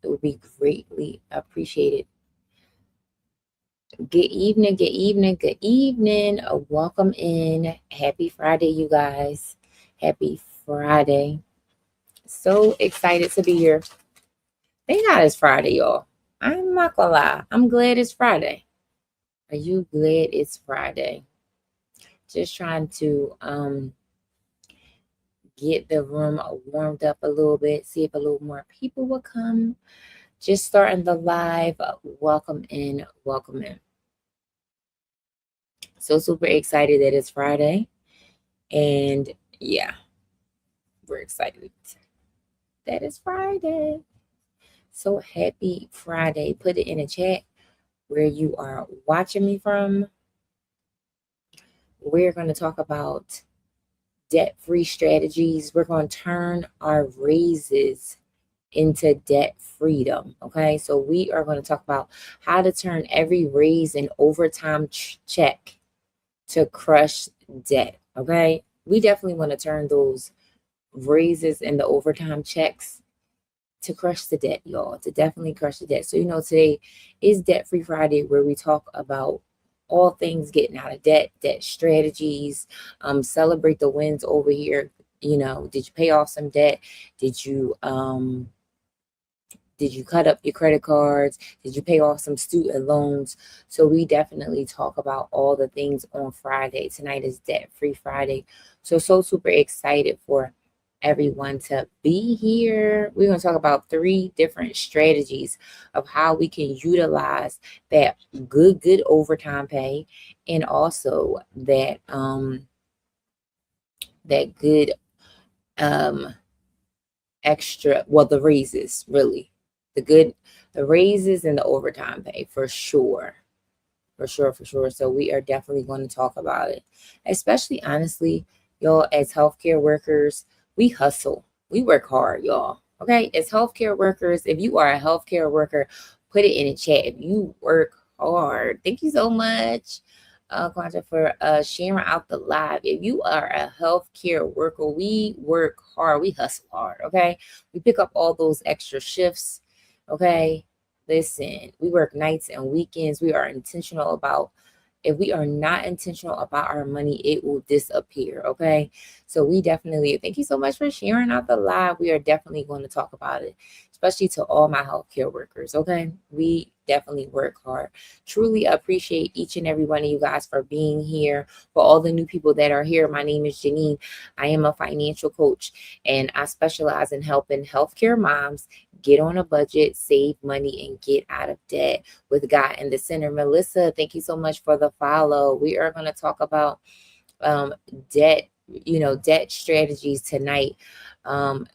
It would be greatly appreciated. Good evening, good evening, good evening. Welcome in. Happy Friday, you guys. Happy Friday. So excited to be here. Thank God it's Friday, y'all. I'm not gonna lie. I'm glad it's Friday. Are you glad it's Friday? Just trying to get the room warmed up a little bit, see if a little more people will come. Just starting the live. Welcome in, welcome in. So super excited that it's Friday. And yeah, we're excited that it's Friday. So happy Friday. Put it in the chat where you are watching me from. We're going to talk about debt-free strategies. We're going to turn our raises into debt freedom. Okay, so we are going to talk about how to turn every raise and overtime check to crush debt. Okay, we definitely want to turn those raises and the overtime checks to crush the debt, y'all, to definitely crush the debt. So, today is Debt Free Friday, where we talk about all things getting out of debt, debt strategies, celebrate the wins over here. Did you pay off some debt? Did you cut up your credit cards? Did you pay off some student loans? So we definitely talk about all the things on Friday. Tonight is Debt Free Friday. So super excited for everyone to be here. We're going to talk about 3 different strategies of how we can utilize that good overtime pay, and also that good um extra, well, the raises, really, the raises and the overtime pay, for sure, for sure. So we are definitely going to talk about it, especially, honestly, y'all, as healthcare workers. We hustle, we work hard, y'all. Okay, as healthcare workers, if you are a healthcare worker, put it in the chat if you work hard. Thank you so much, Quanta, for sharing out the live. If you are a healthcare worker, we work hard, we hustle hard. Okay, we pick up all those extra shifts. Okay, listen, we work nights and weekends. We are intentional about, if we are not intentional about our money, it will disappear. Okay, so we definitely, thank you so much for sharing out the live. We are definitely going to talk about it, especially to all my healthcare workers. Okay, we definitely work hard. Truly appreciate each and every one of you guys for being here. For all the new people that are here, my name is Janine. I am a financial coach, and I specialize in helping healthcare moms get on a budget, save money, and get out of debt with God in the center. Melissa, thank you so much for the follow. We are going to talk about debt, debt strategies tonight. Red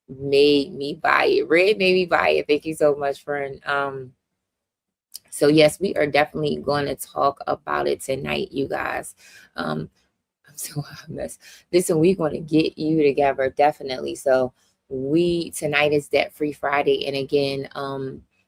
made me buy it. Red made me buy it. Thank you so much, friend. So yes, we are definitely going to talk about it tonight, you guys. I'm so hot mess. Listen, we're going to get you together, definitely. So we tonight is Debt Free Friday, and again,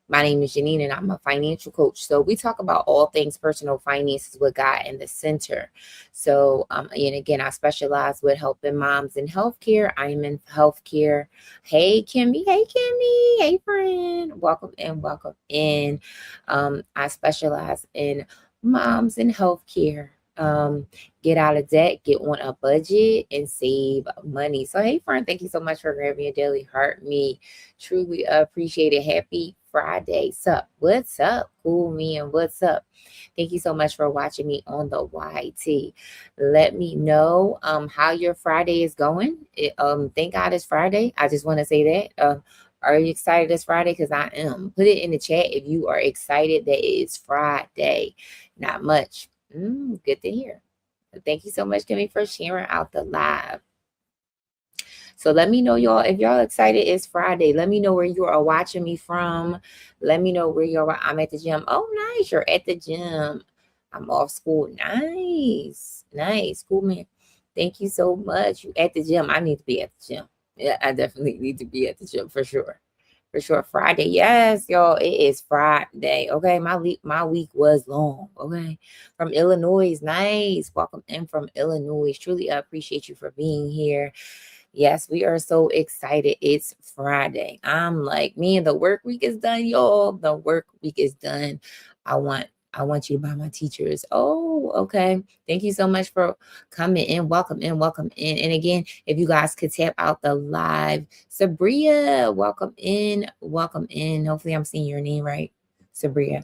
my name is Janine, and I'm a financial coach. So we talk about all things personal finances with God in the center. So and again, I specialize with helping moms in healthcare. I'm in healthcare. Hey Kimmy, hey friend, welcome in, welcome in. I specialize in moms in healthcare. Um, get out of debt, get on a budget, and save money. So, hey, friend, thank you so much for grabbing your daily heart. Me truly appreciate it. Happy Friday. Sup? What's up? Cool me and what's up? Thank you so much for watching me on the YT. Let me know how your Friday is going. Thank God it's Friday. I just want to say that. Are you excited it's Friday? Because I am. Put it in the chat if you are excited that it's Friday. Not much. Good to hear. Thank you so much, Kimmy, for sharing out the live. So let me know, y'all, if y'all excited it's Friday. Let me know where you are watching me from. Let me know where you're. I'm at the gym. Oh, nice. You're at the gym. I'm off school. Nice. Nice. Cool, man. Thank you so much. You at the gym. I need to be at the gym. Yeah, I definitely need to be at the gym for sure. For sure. Friday. Yes, y'all. It is Friday. Okay. My week was long. Okay. From Illinois. Nice. Welcome in from Illinois. Truly appreciate you for being here. Yes, we are so excited. It's Friday. I'm like, man, the work week is done, y'all. The work week is done. I want I want you to buy my teachers. Oh, okay. Thank you so much for coming in. Welcome in, welcome in. And again, if you guys could tap out the live, Sabria, welcome in, welcome in. Hopefully I'm seeing your name right, Sabria.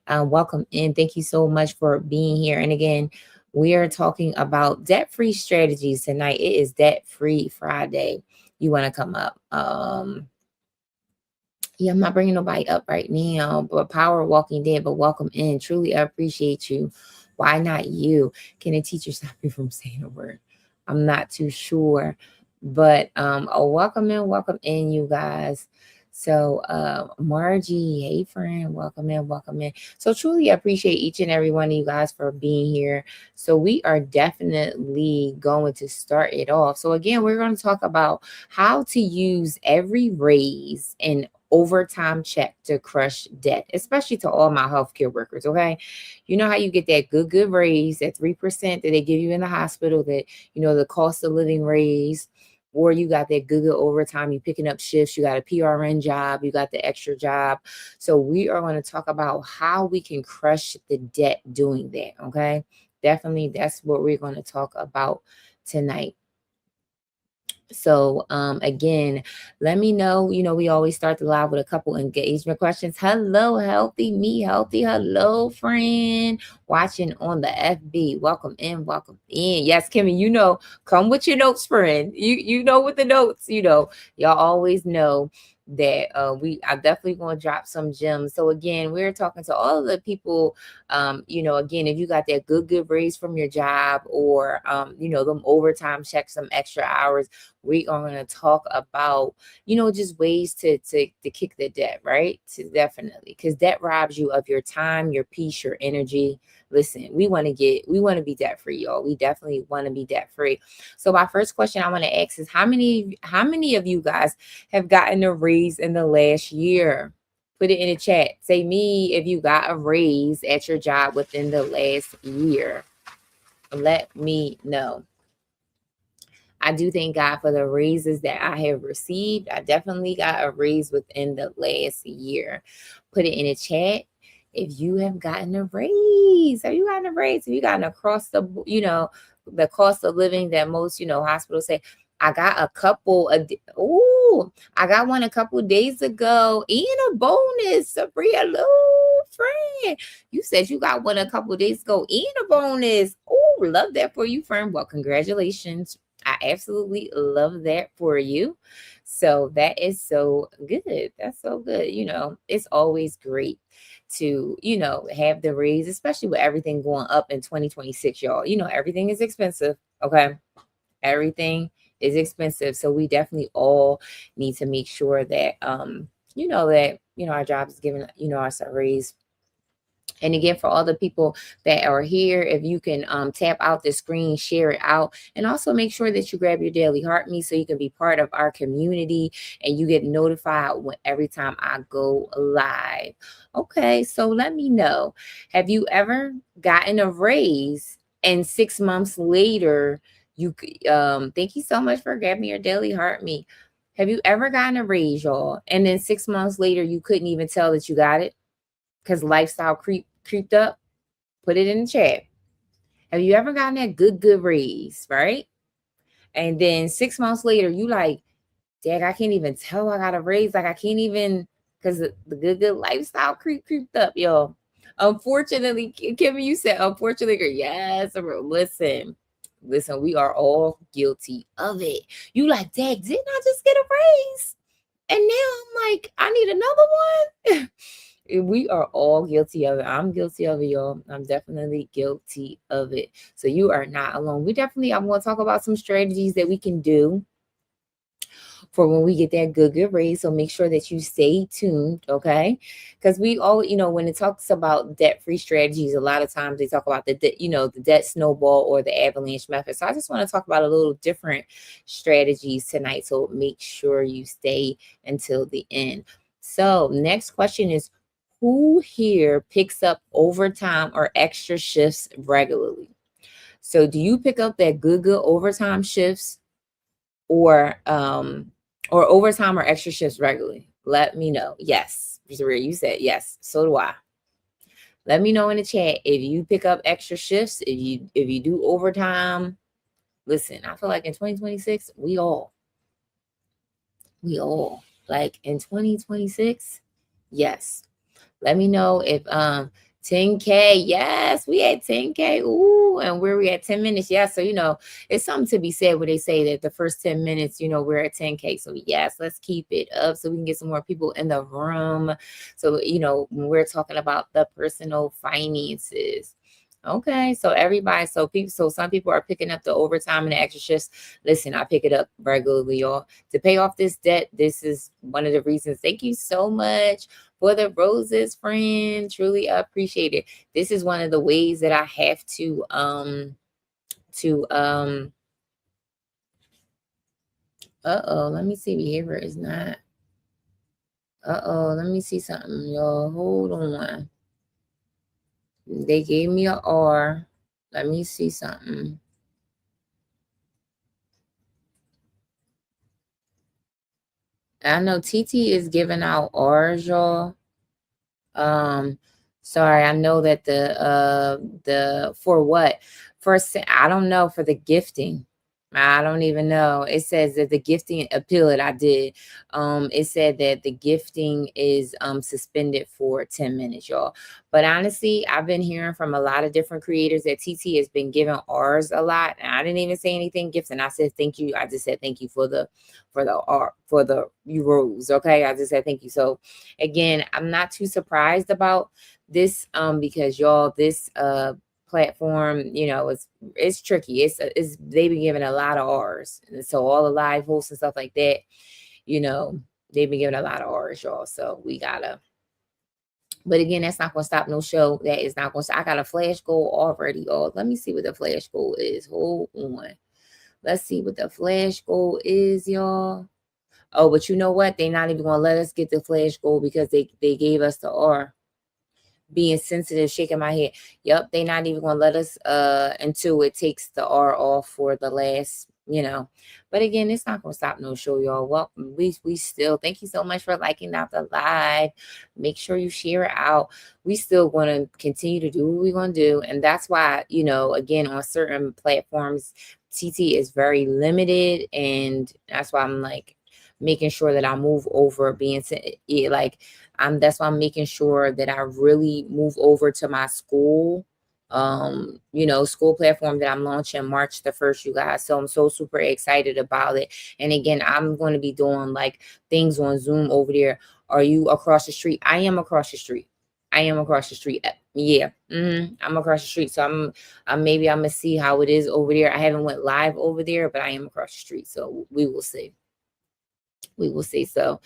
Welcome in. Thank you so much for being here. And again, we are talking about debt-free strategies tonight. It is Debt-Free Friday. You want to come up? Yeah, I'm not bringing nobody up right now, but Power Walking Dead, but welcome in. Truly appreciate you. Why not you? Can a teacher stop you from saying a word? I'm not too sure, but welcome in, you guys. So Margie, hey friend, welcome in, welcome in. So truly appreciate each and every one of you guys for being here. So we are definitely going to start it off. So again, we're going to talk about how to use every raise and overtime check to crush debt, especially to all my healthcare workers. Okay. You know how you get that good raise, that 3% that they give you in the hospital, that, the cost of living raise, or you got that good overtime, you picking up shifts, you got a PRN job, you got the extra job. So we are going to talk about how we can crush the debt doing that. Okay. Definitely, that's what we're going to talk about tonight. So again, let me know. We always start the live with a couple engagement questions. Hello, healthy, me healthy. Hello, friend. Watching on the FB. Welcome in, welcome in. Yes, Kimmy, come with your notes, friend. You know with the notes, y'all always know that I definitely going to drop some gems. So again, we're talking to all of the people. Again, if you got that good raise from your job, or them overtime checks, some extra hours, we are going to talk about, just ways to kick the debt, right? Definitely, because debt robs you of your time, your peace, your energy. Listen, we want to be debt free, y'all. We definitely want to be debt free. So my first question I want to ask is, how many of you guys have gotten a raise in the last year? Put it in the chat. Say me if you got a raise at your job within the last year. Let me know. I do thank God for the raises that I have received. I definitely got a raise within the last year. Put it in the chat if you have gotten a raise. Have you gotten a raise? Have you gotten across the cost of living that most, hospitals say? I got a couple of, I got one a couple of days ago, and a bonus. Sabria, hello, friend. You said you got one a couple of days ago, and a bonus. Oh, love that for you, friend. Well, congratulations. I absolutely love that for you. So that is so good. That's so good. It's always great to, have the raise, especially with everything going up in 2026, y'all. Everything is expensive. Okay. Everything is expensive. So we definitely all need to make sure that, our job is giving, us a raise. And again, for all the people that are here, if you can tap out the screen, share it out, and also make sure that you grab your daily heart me so you can be part of our community and you get notified every time I go live. Okay, so let me know. Have you ever gotten a raise and 6 months later, thank you so much for grabbing your daily heart me. Have you ever gotten a raise, y'all, and then 6 months later, you couldn't even tell that you got it? Because lifestyle creeped up? Put it in the chat. Have you ever gotten that good raise, right? And then 6 months later, you like, Dad, I can't even tell I got a raise. Like I can't even, because the good lifestyle creeped up, y'all. Unfortunately, Kimmy, you said unfortunately, yes. Listen, we are all guilty of it. You like, Dad, didn't I just get a raise? And now I'm like, I need another one. We are all guilty of it. I'm guilty of it, y'all. I'm definitely guilty of it. So you are not alone. I'm going to talk about some strategies that we can do for when we get that good raise. So make sure that you stay tuned, okay? Because we all, when it talks about debt-free strategies, a lot of times they talk about the debt snowball or the avalanche method. So I just want to talk about a little different strategies tonight. So make sure you stay until the end. So next question is, who here picks up overtime or extra shifts regularly? So do you pick up that good overtime shifts or overtime or extra shifts regularly? Let me know. Yes, Zaria, you said yes. So do I. Let me know in the chat if you pick up extra shifts, if you do overtime. Listen, I feel like in 2026, we all like in 2026, yes. Let me know if 10K. Yes, we at 10K. Ooh, and where we at 10 minutes. Yeah. So, it's something to be said where they say that the first 10 minutes, we're at 10K. So yes, let's keep it up so we can get some more people in the room. So, when we're talking about the personal finances. Okay, so everybody, so some people are picking up the overtime and the extra shifts. Listen, I pick it up regularly, y'all, to pay off this debt. This is one of the reasons. Thank you so much for the roses, friend. Truly appreciate it. This is one of the ways that I have to let me see. Behavior is not. Let me see something, y'all. Hold on. They gave me a R. Let me see something. I know TT is giving out R's, y'all. Sorry, I know that the for what? I don't know, for the gifting. I don't even know. It says that the gifting appeal it I did. It said that the gifting is suspended for 10 minutes, y'all. But honestly, I've been hearing from a lot of different creators that TT has been giving ours a lot. And I didn't even say anything gifting. I said thank you. I just said thank you for the art, for the euros. Okay. I just said thank you. So again, I'm not too surprised about this because y'all, this platform, it's tricky. It's they've been giving a lot of R's. And so all the live hosts and stuff like that, they've been giving a lot of R's, y'all. So we gotta. But again, that's not gonna stop no show. That is not gonna stop. I got a flash goal already, y'all. Let me see what the flash goal is. Hold on. Let's see what the flash goal is, y'all. Oh, but you know what? They're not even gonna let us get the flash goal because they gave us the R. Being sensitive, shaking my head. Yep, they not even gonna let us until it takes the R off for the last, But again, it's not gonna stop no show, y'all. Well, we still thank you so much for liking out the live. Make sure you share it out. We still gonna continue to do what we're gonna do, and that's why, again, on certain platforms, TT is very limited, and that's why I'm like making sure that I move over being like that's why I'm making sure that I really move over to my school, school platform that I'm launching March the 1st, you guys. So I'm so super excited about it. And again, I'm going to be doing like things on Zoom over there. Are you across the street? I am across the street. Yeah. I'm across the street. So maybe I'm gonna see how it is over there. I haven't went live over there, but I am across the street. So we will see. So,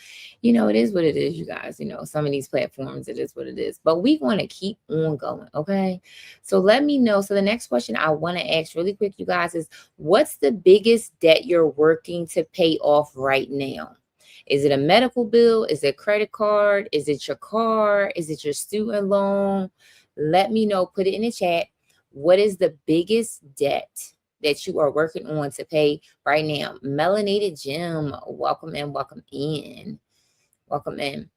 it is what it is, you guys. Some of these platforms, it is what it is. But we want to keep on going, okay? So let me know. So the next question I want to ask really quick, you guys, is what's the biggest debt you're working to pay off right now? Is it a medical bill? Is it a credit card? Is it your car? Is it your student loan? Let me know. Put it in the chat. What is the biggest debt that you are working on to pay right now? Melanated Gem, welcome in, welcome in, welcome in.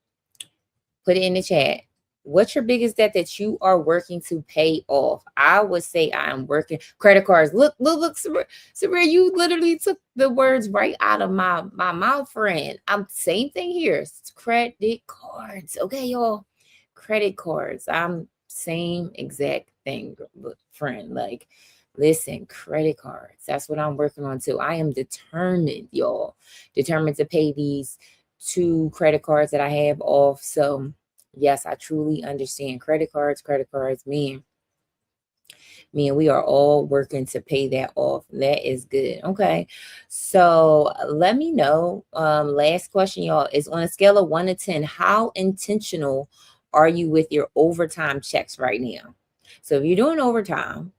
Put it in the chat. What's your biggest debt that you are working to pay off? I would say I'm working credit cards. Look, Sabrina, you literally took the words right out of my mouth, friend. I'm same thing here. It's credit cards. Okay, y'all. Credit cards. I'm same exact thing, friend. Like, listen, credit cards. That's what I'm working on too. I am determined, y'all. Determined to pay these 2 credit cards that I have off. So yes, I truly understand credit cards, man, we are all working to pay that off. That is good. Okay. So let me know. Last question, y'all, is on a scale of 1 to 10, how intentional are you with your overtime checks right now? So if you're doing overtime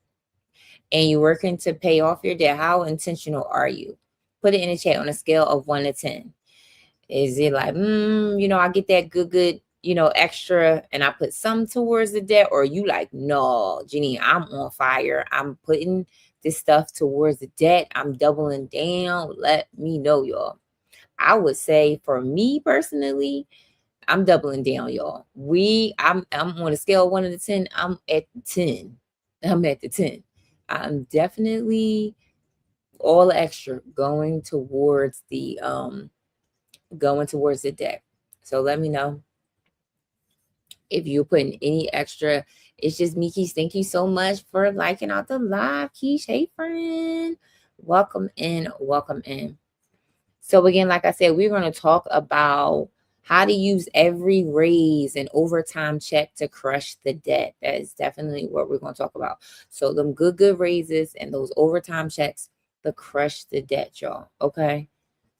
and you're working to pay off your debt, how intentional are you? Put it in the chat on a scale of 1 to 10. Is it like, I get that good, extra and I put some towards the debt? Or you like, no, Jenny, I'm on fire. I'm putting this stuff towards the debt, I'm doubling down, let me know, y'all. I would say for me personally, I'm doubling down, y'all. I'm on a scale of 1 to 10. I'm at 10. I'm at the 10. I'm definitely all extra going towards the debt. So let me know if you're putting any extra. It's just me, Keish. Thank you so much for liking out the live, Keish. Hey, friend. Welcome in. Welcome in. So again, like I said, we're going to talk about how to use every raise and overtime check to crush the debt. That is definitely what we're going to talk about. So them good raises and those overtime checks to crush the debt, y'all. Okay.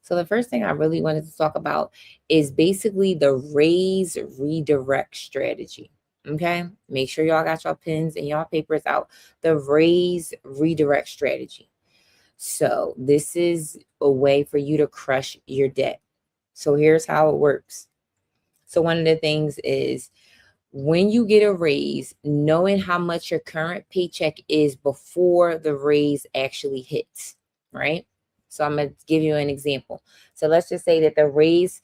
So the first thing I really wanted to talk about is basically the raise redirect strategy. Okay. Make sure y'all got your pens and y'all papers out. The raise redirect strategy. So this is a way for you to crush your debt. So here's how it works. So one of the things is when you get a raise, knowing how much your current paycheck is before the raise actually hits, right? So I'm going to give you an example. So let's just say that the raise,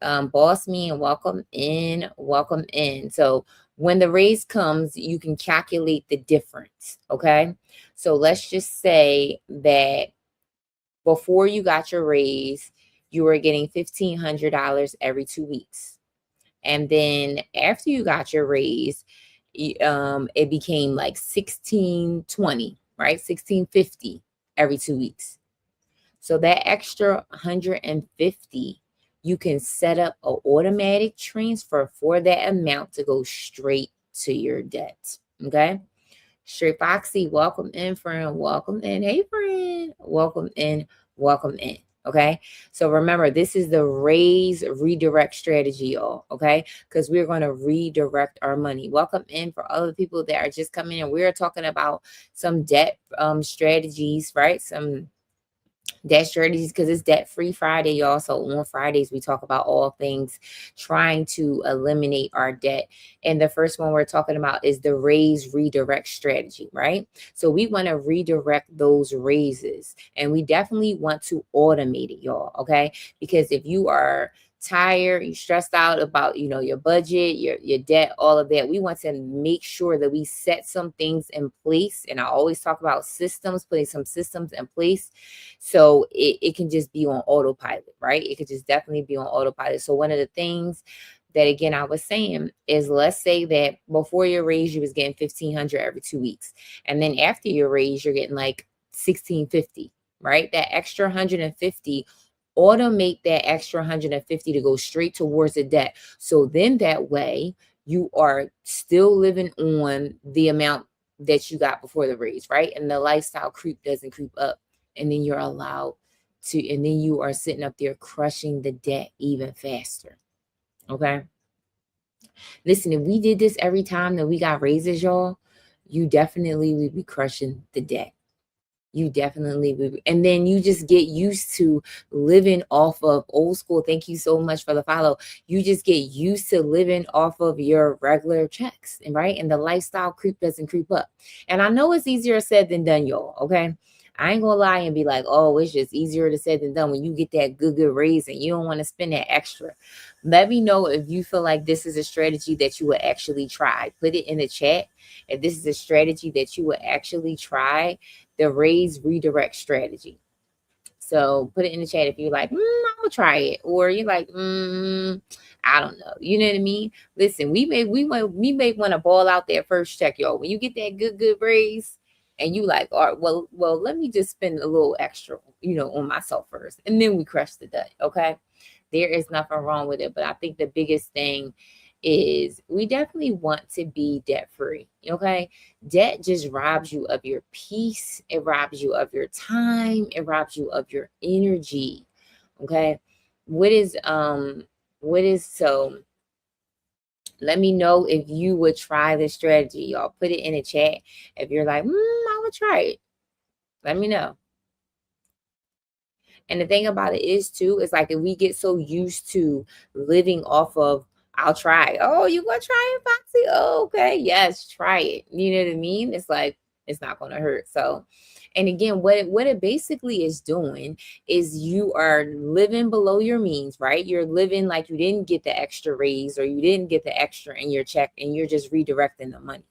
boss me and welcome in, welcome in. So when the raise comes, you can calculate the difference, okay? So let's just say that before you got your raise, you were getting $1,500 every 2 weeks. And then after you got your raise, it became like 1620, right? 1650 every 2 weeks. So that extra 150, you can set up an automatic transfer for that amount to go straight to your debt. Okay. Straight Foxy, welcome in, friend. Welcome in. Hey, friend. Welcome in. Welcome in. Okay. So remember, this is the raise redirect strategy, y'all. Okay. Because we're going to redirect our money. Welcome in for other people that are just coming in. We're talking about some debt strategies, right? Some debt strategies because it's debt free Friday, y'all. So on Fridays, we talk about all things trying to eliminate our debt. And the first one we're talking about is the raise redirect strategy, right? So we want to redirect those raises and we definitely want to automate it, y'all. Okay. Because if you are tired, you're stressed out about, your budget, your debt, all of that. We want to make sure that we set some things in place. And I always talk about systems, putting some systems in place. So it can just be on autopilot, right? It could just definitely be on autopilot. So one of the things that, again, I was saying is, let's say that before your raise, you was getting 1,500 every 2 weeks. And then after your raise, you're getting like 1,650, right? That extra 150, automate that extra 150 to go straight towards the debt. So then that way you are still living on the amount that you got before the raise, right? And the lifestyle creep doesn't creep up. And then you're allowed to, and then you are sitting up there crushing the debt even faster. Okay. Listen, if we did this every time that we got raises, y'all, you definitely would be crushing the debt. You definitely would. And then you just get used to living off of old school. Thank you so much for the follow. You just get used to living off of your regular checks, and right? And the lifestyle creep doesn't creep up. And I know it's easier said than done, y'all. Okay. I ain't gonna lie and be like, oh, it's just easier to say than done when you get that good raise and you don't want to spend that extra. Let me know if you feel like this is a strategy that you would actually try. Put it in the chat if this is a strategy that you would actually try, the raise redirect strategy. So put it in the chat if you're like, I will try it, or you're like, I don't know. You know what I mean? Listen, we may want to ball out that first check, y'all. When you get that good raise, and you like, all right, well, let me just spend a little extra, on myself first, and then we crush the debt. Okay, there is nothing wrong with it, but I think the biggest thing is we definitely want to be debt free. Okay. Debt just robs you of your peace. It robs you of your time. It robs you of your energy. Okay. So let me know if you would try this strategy. Y'all put it in the chat. If you're like, I would try it. Let me know. And the thing about it is too, is like if we get so used to living off of, I'll try. Oh, you gonna try it, Foxy? Oh, okay. Yes, try it. You know what I mean? It's like, it's not gonna hurt. So And again, what it basically is doing is you are living below your means, right? You're living like you didn't get the extra raise or you didn't get the extra in your check, and you're just redirecting the money,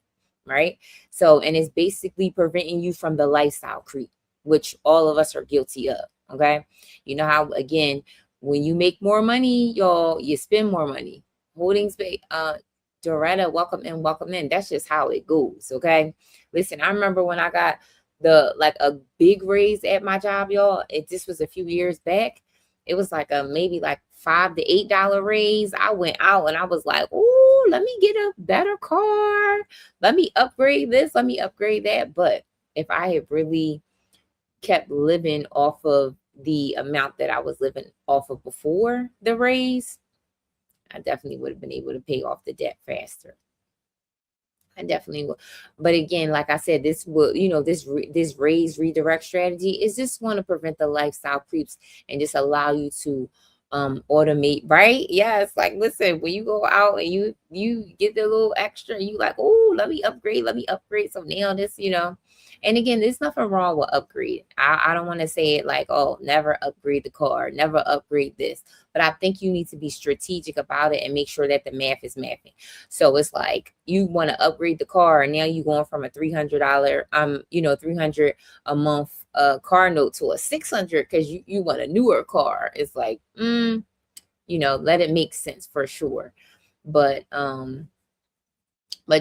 right? So, and it's basically preventing you from the lifestyle creep, which all of us are guilty of. Okay. You know how, again, when you make more money, y'all, you spend more money. Holding space, Doretta, welcome in, welcome in. That's just how it goes. Okay. Listen, I remember when I got a big raise at my job, y'all. This was a few years back. It was like a maybe like $5 to $8 raise. I went out and I was like, oh, let me get a better car. Let me upgrade this. Let me upgrade that. But if I had really kept living off of the amount that I was living off of before the raise, I definitely would have been able to pay off the debt faster. I definitely will. But again, like I said, this will, this raise redirect strategy is just want to prevent the lifestyle creeps and just allow you to automate, right? Yeah, it's like, listen, when you go out and you get the little extra, you like, oh, let me upgrade, let me upgrade. So now this, and again, there's nothing wrong with upgrade. I don't want to say it like, oh, never upgrade the car, never upgrade this. But I think you need to be strategic about it and make sure that the math is mathing. So it's like you want to upgrade the car, and now you're going from a $300, $300 a month car note to a $600 because you want a newer car. It's like, let it make sense for sure. But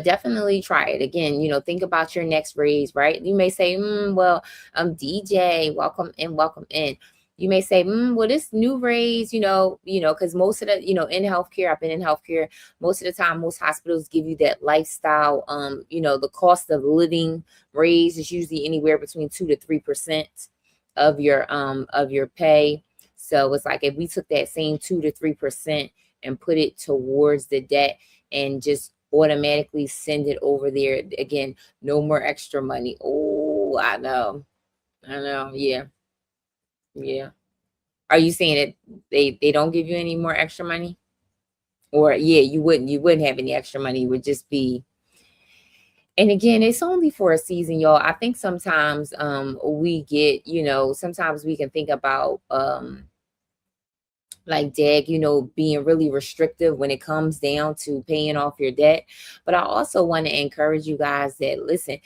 definitely try it. Again, think about your next raise, right? You may say, well, DJ, welcome in, welcome in. You may say, well, this new raise, because most of the, in healthcare, I've been in healthcare, most of the time, most hospitals give you that lifestyle, the cost of living raise is usually anywhere between 2 to 3% of your pay. So it's like if we took that same 2 to 3% and put it towards the debt and just automatically send it over there. Again, no more extra money. Oh, I know. Yeah. Are you saying that they don't give you any more extra money? Or yeah, you wouldn't have any extra money. It would just be. And again, it's only for a season, y'all. I think sometimes we get, sometimes we can think about like DAG, being really restrictive when it comes down to paying off your debt. But I also want to encourage you guys that, listen,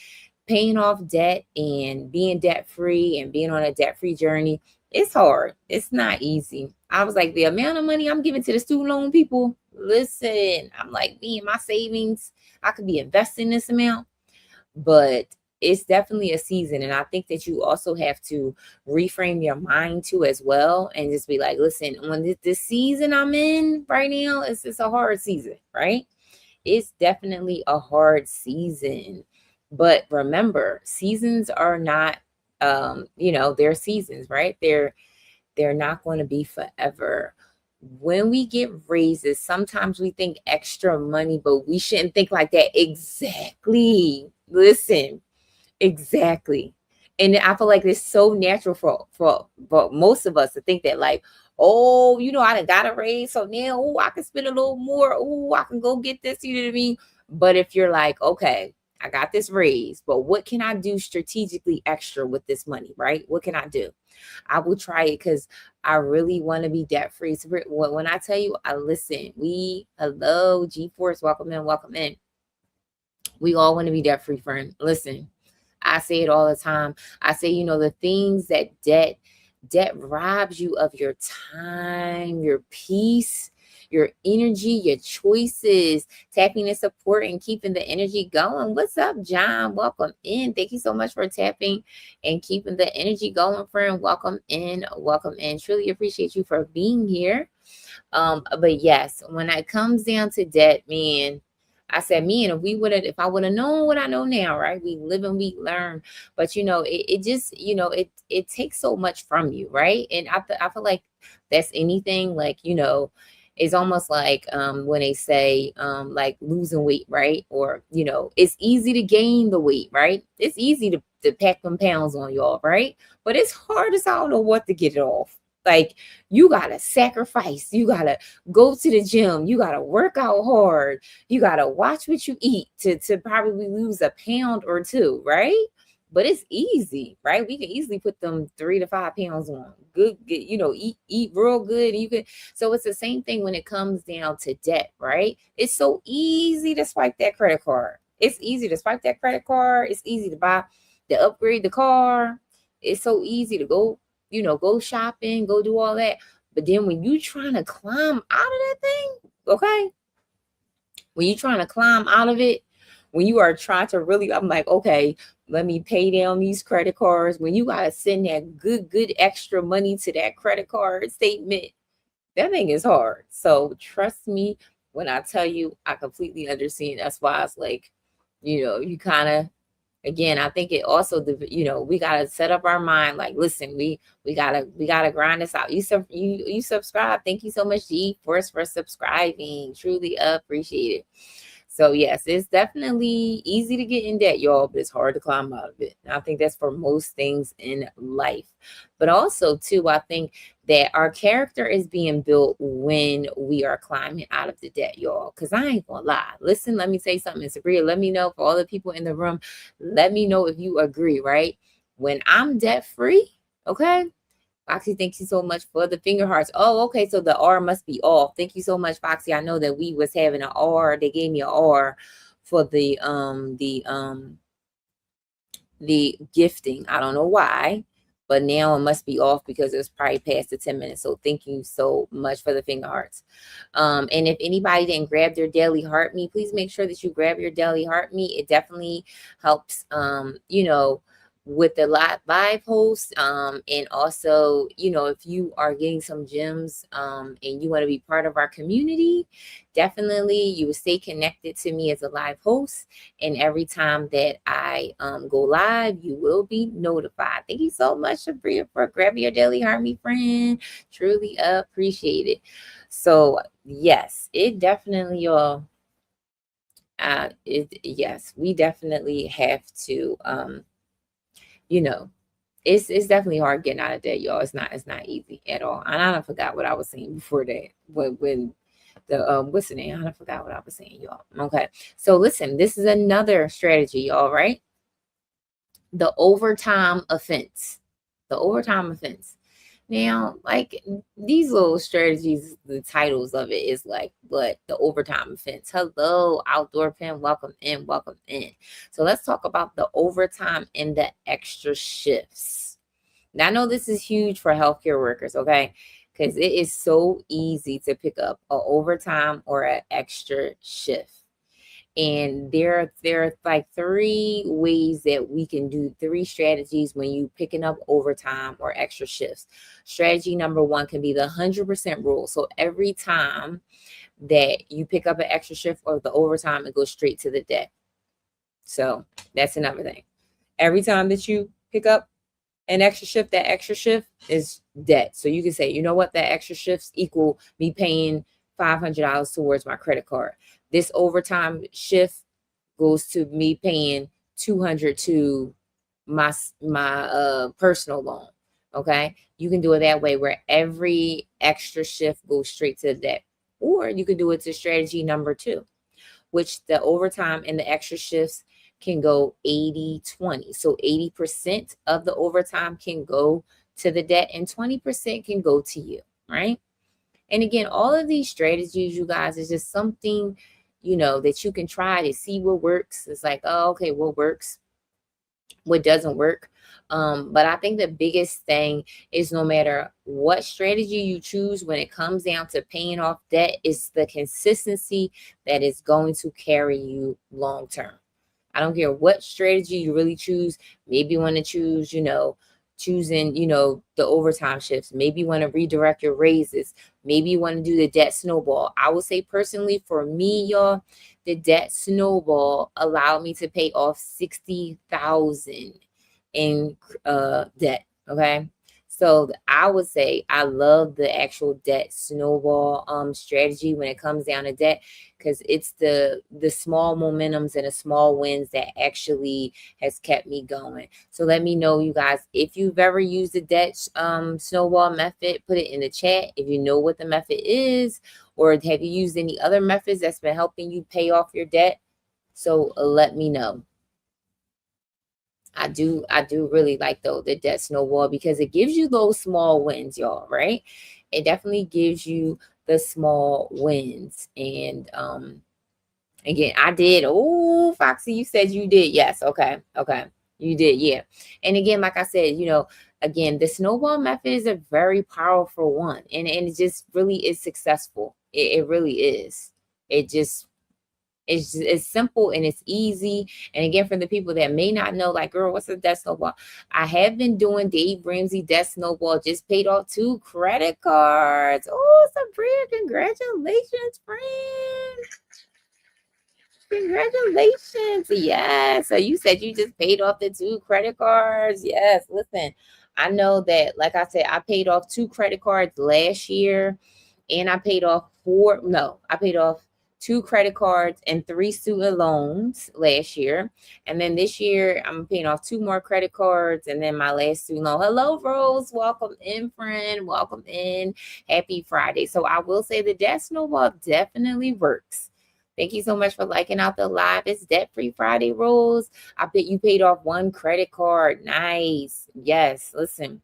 paying off debt and being debt free and being on a debt free journey, it's hard. It's not easy. I was like, the amount of money I'm giving to the student loan people, listen, I'm like, me and my savings, I could be investing this amount, but it's definitely a season. And I think that you also have to reframe your mind too as well, and just be like, listen, when this season I'm in right now, it's a hard season, right? It's definitely a hard season. But remember, seasons are not they're seasons, right? They're not going to be forever. When we get raises, sometimes we think extra money, but we shouldn't think like that. Exactly. Listen, exactly. And I feel like it's so natural for most of us to think that, like, oh, I done got a raise, so now, oh, I can spend a little more. Oh, I can go get this. You know what I mean? But if you're like, okay, I got this raise, but what can I do strategically extra with this money, right? What can I do? I will try it because I really want to be debt free. So when I tell you, I listen. Hello, G-Force, welcome in, welcome in. We all want to be debt free, friend. Listen, I say it all the time. I say, the things that debt robs you of your time, your peace, your energy, your choices, tapping and support and keeping the energy going. What's up, John? Welcome in. Thank you so much for tapping and keeping the energy going, friend. Welcome in. Welcome in. Truly appreciate you for being here. But yes, when it comes down to debt, man, I said, man, if I would have known what I know now, right? We live and we learn. But it just, it takes so much from you, right? And I feel like that's anything, like, it's almost like when they say like losing weight, right? Or, it's easy to gain the weight, right? It's easy to pack them pounds on y'all, right? But it's hard as I don't know what to get it off. Like, you gotta sacrifice, you gotta go to the gym, you gotta work out hard, you gotta watch what you eat to probably lose a pound or two, right? but it's easy, right? We can easily put them 3 to 5 pounds on. Good, eat real good. You can. So it's the same thing when it comes down to debt, right? It's so easy to swipe that credit card. It's easy to swipe that credit card. It's easy to upgrade the car. It's so easy to go, go shopping, go do all that. But then when you trying to climb out of that thing, okay? When you're trying to climb out of it, when you are trying to really, I'm like, okay, let me pay down these credit cards. When you got to send that good extra money to that credit card statement, that thing is hard. So trust me when I tell you, I completely understand. That's why it's like, you kind of, again, I think it also, we got to set up our mind. Like, listen, we gotta grind this out. You subscribe. Thank you so much, G Force, for subscribing. Truly appreciate it. So yes, it's definitely easy to get in debt, y'all, but it's hard to climb out of it. And I think that's for most things in life. But also, too, I think that our character is being built when we are climbing out of the debt, y'all. Because I ain't gonna lie. Listen, let me say something, Sabria. Let me know, for all the people in the room, let me know if you agree, right? When I'm debt free, okay? Foxy, thank you so much for the finger hearts. Oh, okay. So the R must be off. Thank you so much, Foxy. I know that we was having an R. They gave me an R for the gifting. I don't know why, but now it must be off because it was probably past the 10 minutes. So thank you so much for the finger hearts. And if anybody didn't grab their daily heart me, please make sure that you grab your daily heart me. It definitely helps, with the live host. And also, if you are getting some gems and you want to be part of our community, definitely you will stay connected to me as a live host. And every time that I go live, you will be notified. Thank you so much, Sabria, for grabbing your daily heart me, friend. Truly appreciate it. So yes, it definitely, y'all. Yes, we definitely have to it's definitely hard getting out of debt, y'all. It's not easy at all. And I forgot what I was saying before that. When the what's the name? I forgot what I was saying, y'all. Okay. So listen, this is another strategy, y'all, right? The overtime offense. The overtime offense. Now, like these little strategies, the titles of it is like, what? The overtime offense. Hello, outdoor pen, welcome in, welcome in. So let's talk about the overtime and the extra shifts. Now, I know this is huge for healthcare workers, okay? Because it is so easy to pick up an overtime or an extra shift. And there are like 3 ways that we can do 3 strategies when you picking up overtime or extra shifts. Strategy number 1 can be the 100% rule. So every time that you pick up an extra shift or the overtime, it goes straight to the debt. So that's another thing. Every time that you pick up an extra shift, that extra shift is debt. So you can say, you know what, that extra shifts equal me paying $500 towards my credit card. This overtime shift goes to me paying $200 to my personal loan. Okay, you can do it that way, where every extra shift goes straight to the debt. Or you could do it to strategy number 2, which the overtime and the extra shifts can go 80-20. So 80% of the overtime can go to the debt and 20% can go to you, right? And again, all of these strategies, you guys, is just something, that you can try to see what works. It's like, oh, okay, what works, what doesn't work. But I think the biggest thing is, no matter what strategy you choose, when it comes down to paying off debt, is the consistency that is going to carry you long term. I don't care what strategy you really choose. Maybe you want to choose, choosing, the overtime shifts. Maybe you want to redirect your raises. Maybe you want to do the debt snowball. I would say personally, for me, y'all, the debt snowball allowed me to pay off $60,000 in debt. Okay. So I would say I love the actual debt snowball strategy when it comes down to debt, because it's the small momentums and the small wins that actually has kept me going. So let me know, you guys, if you've ever used the debt snowball method. Put it in the chat if you know what the method is, or have you used any other methods that's been helping you pay off your debt. So let me know. I do really like though the debt snowball because it gives you those small wins, y'all, right? It definitely gives you the small wins. And again, I did. Oh, Foxy, you said you did. Yes. Okay. Okay. You did. Yeah. And again, like I said, again, the snowball method is a very powerful one. And it just really is successful. It really is. It just it's simple and it's easy. And again, for the people that may not know, like, girl, what's a debt snowball? I have been doing Dave Ramsey debt snowball. Just paid off 2 credit cards. Oh, Sabria, congratulations, friend. Congratulations. Yes. So you said you just paid off the 2 credit cards. Yes. Listen, I know that, like I said, I paid off 2 credit cards last year, and I paid off 2 credit cards and 3 student loans last year. And then this year, I'm paying off 2 more credit cards and then my last student loan. Hello, Rose. Welcome in, friend. Welcome in. Happy Friday. So I will say the debt snowball definitely works. Thank you so much for liking out the live. It's Debt Free Friday, Rose. I bet you paid off 1 credit card. Nice. Yes. Listen.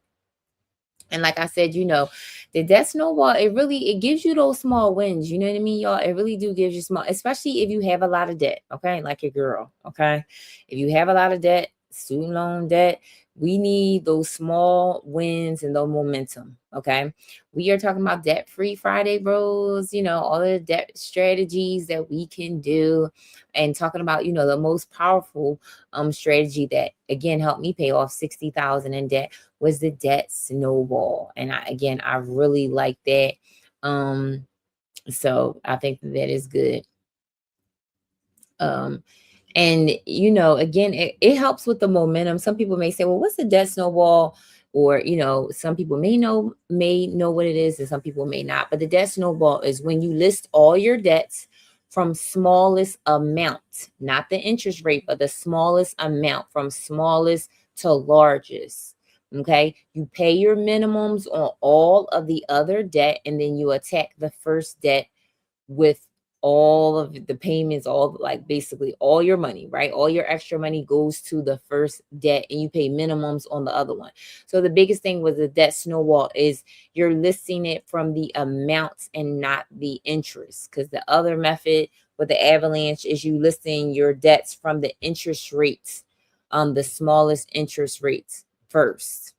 And like I said, the debt snowball, it gives you those small wins. You know what I mean, y'all? It really do gives you small, especially if you have a lot of debt. Okay. Like your girl. Okay. If you have a lot of debt, student loan debt, we need those small wins and the momentum. Okay. We are talking about Debt Free Friday, bros. All the debt strategies that we can do, and talking about, the most powerful strategy that again helped me pay off 60,000 in debt was the debt snowball. And I really like that. So I think that is good. Um, and again, it helps with the momentum. Some people may say, well, what's the debt snowball? Or, some people may know what it is, and some people may not. But the debt snowball is when you list all your debts from smallest amount, not the interest rate, but the smallest amount, from smallest to largest. Okay. You pay your minimums on all of the other debt, and then you attack the first debt with all of the payments, all, like, basically all your money, right? All your extra money goes to the first debt, and you pay minimums on the other one. So the biggest thing with the debt snowball is you're listing it from the amounts and not the interest, because the other method with the avalanche is you listing your debts from the interest rates, the smallest interest rates first.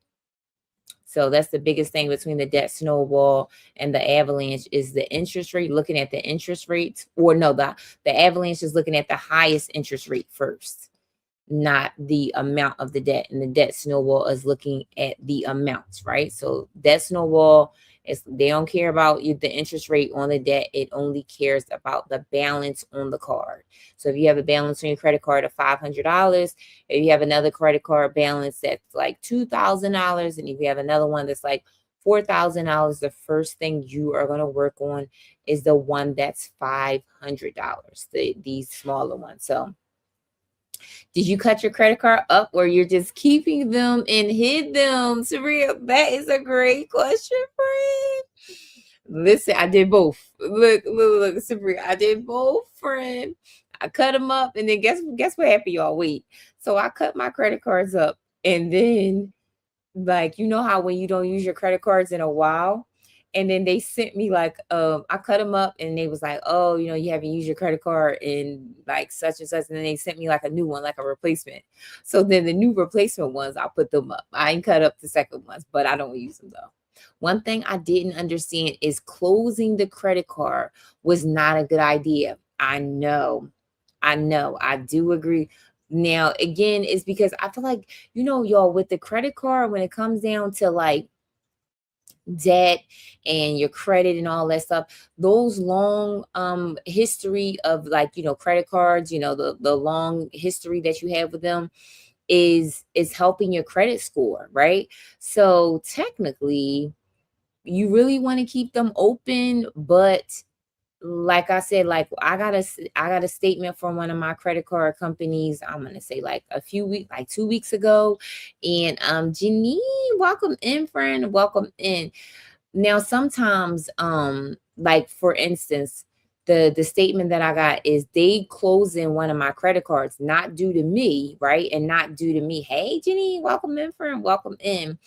So that's the biggest thing between the debt snowball and the avalanche is the interest rate, looking at the interest rates. Or no, the avalanche is looking at the highest interest rate first, not the amount of the debt. And the debt snowball is looking at the amounts, right? So debt snowball they don't care about the interest rate on the debt. It only cares about the balance on the card. So if you have a balance on your credit card of $500, if you have another credit card balance that's like $2,000, and if you have another one that's like $4,000, the first thing you are going to work on is the one that's $500, these smaller ones. So did you cut your credit card up, or you're just keeping them and hid them? Surreal. That is a great question, friend. Listen, I did both. Look, Sabrina, I did both, friend. I cut them up, and then guess what happened, y'all? Wait. So I cut my credit cards up, and then, like, you know how when you don't use your credit cards in a while, and then they sent me, like, I cut them up, and they was like, oh, you haven't used your credit card in like such and such, and then they sent me like a new one, like a replacement. So then the new replacement ones, I put them up. I ain't cut up the second ones, but I don't use them though. One thing I didn't understand is closing the credit card was not a good idea. I know, I do agree. Now, again, it's because I feel like, y'all, with the credit card, when it comes down to like debt and your credit and all that stuff, those long history of, like, credit cards, the long history that you have with them is helping your credit score, right? So technically you really want to keep them open, but like I said, like, I got a statement from one of my credit card companies. I'm gonna say like a few weeks, like 2 weeks ago. And Janine, welcome in, friend. Welcome in. Now, sometimes, like, for instance, the statement that I got is they closing one of my credit cards, not due to me, right? And not due to me. Hey, Jenny, welcome in, friend. Welcome in.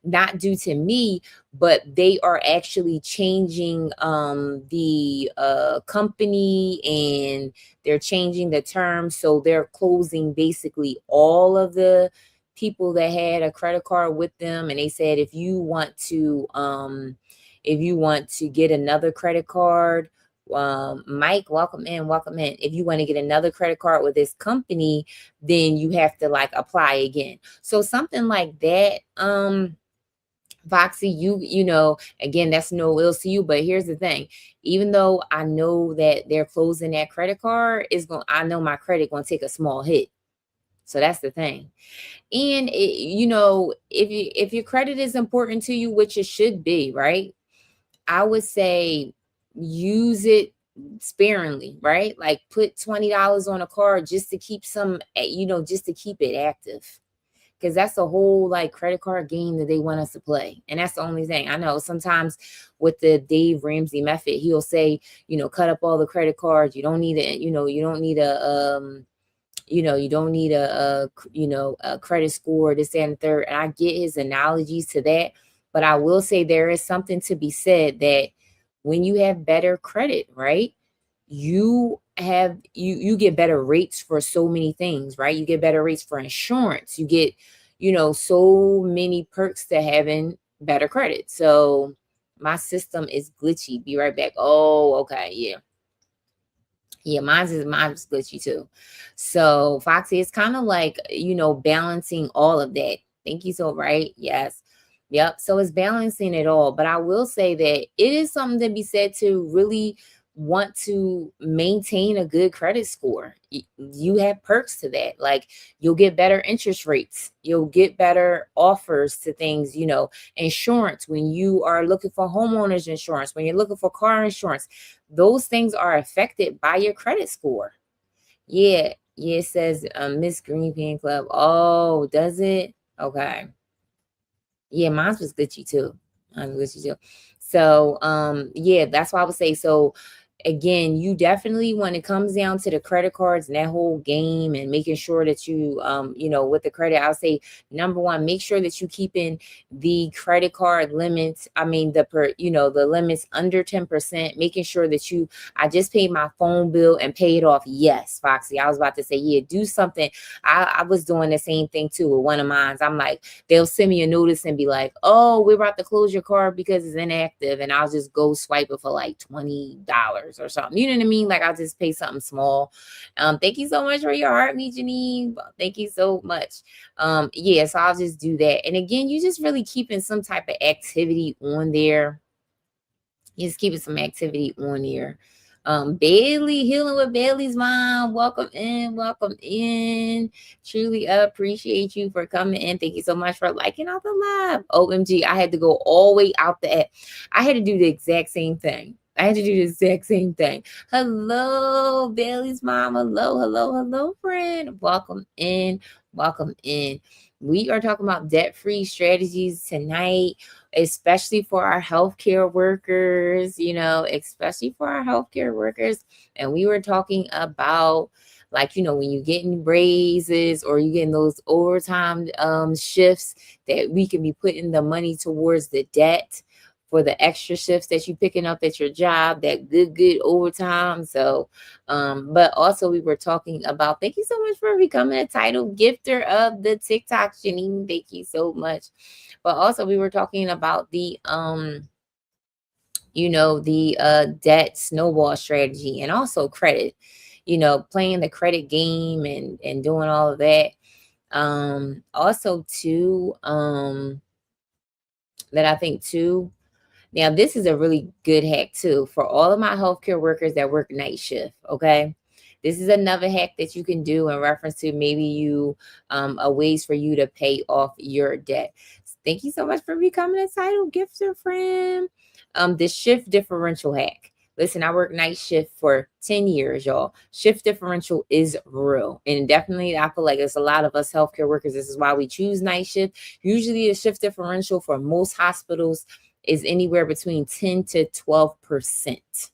Not due to me, but they are actually changing the company, and they're changing the terms. So they're closing basically all of the people that had a credit card with them. And they said if you want to get another credit card, Mike, welcome in, welcome in. If you want to get another credit card with this company, then you have to like apply again. So something like that. Foxy, you know, again, that's no ills to you, but here's the thing. Even though I know that they're closing that credit card, I know my credit gonna take a small hit. So that's the thing. And you know, if your credit is important to you, which it should be, right? I would say use it sparingly, right? Like put $20 on a card just to keep just to keep it active, because that's a whole like credit card game that they want us to play. And that's the only thing. I know sometimes with the Dave Ramsey method, he'll say, cut up all the credit cards. You don't need it, you don't need you don't need a credit score, this, that, and the third. And I get his analogies to that. But I will say there is something to be said that when you have better credit, right? You get better rates for so many things, right? You get better rates for insurance. You get, so many perks to having better credit. So my system is glitchy. Be right back. Oh, okay. Yeah. Yeah, mine's glitchy too. So Foxy, it's kind of like, balancing all of that. Thank you. So right. Yes. Yep. So it's balancing it all. But I will say that it is something to be said to really want to maintain a good credit score. You have perks to that. Like you'll get better interest rates. You'll get better offers to things, insurance when you are looking for homeowners insurance, when you're looking for car insurance. Those things are affected by your credit score. Yeah. Yeah, it says Miss Green Pen Club. Oh, does it? Okay. Yeah, mine was glitchy too. Mine was glitchy too. So yeah, that's why I would say so. Again, you definitely, when it comes down to the credit cards and that whole game and making sure that you with the credit, I'll say number one, make sure that you keeping the credit card limits. I mean the limits under 10%, making sure that I just paid my phone bill and pay it off. Yes, Foxy. I was about to say, yeah, do something. I was doing the same thing too with one of mine. I'm like, they'll send me a notice and be like, oh, we're about to close your card because it's inactive. And I'll just go swipe it for like $20 or something. You know what I mean? Like I'll just pay something small. Thank you so much for your heart, me, Janine. Thank you so much. Yeah, so I'll just do that. And again, you just really keeping some type of activity on there. Just keeping some activity on there. Bailey, Healing with Bailey's Mom, welcome in, welcome in. Truly appreciate you for coming in. Thank you so much for liking out the live. OMG, I had to go all the way out the app. I had to do the exact same thing. Hello, Bailey's Mom. Hello, hello, hello, friend. Welcome in, welcome in. We are talking about debt-free strategies tonight, especially for our healthcare workers, especially for our healthcare workers. And we were talking about, like, when you're getting raises or you getting those overtime shifts, that we can be putting the money towards the debt for the extra shifts that you're picking up at your job, that good overtime. So, but also we were talking about, thank you so much for becoming a title gifter of the TikTok, Janine. Thank you so much. But also we were talking about the debt snowball strategy, and also credit, playing the credit game and doing all of that. Also too, that I think too, now this is a really good hack too for all of my healthcare workers that work night shift. Okay. This is another hack that you can do in reference to maybe a ways for you to pay off your debt. Thank you so much for becoming a title gifter, friend. The shift differential hack. Listen, I work night shift for 10 years, y'all. Shift differential is real. And definitely, I feel like it's a lot of us healthcare workers. This is why we choose night shift. Usually, the shift differential for most hospitals is anywhere between 10 to 12%.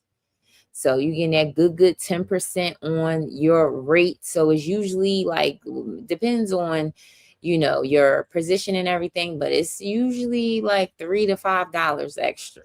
So you getting that good 10% on your rate. So it's usually like, depends on, your position and everything, but it's usually like $3 to $5 extra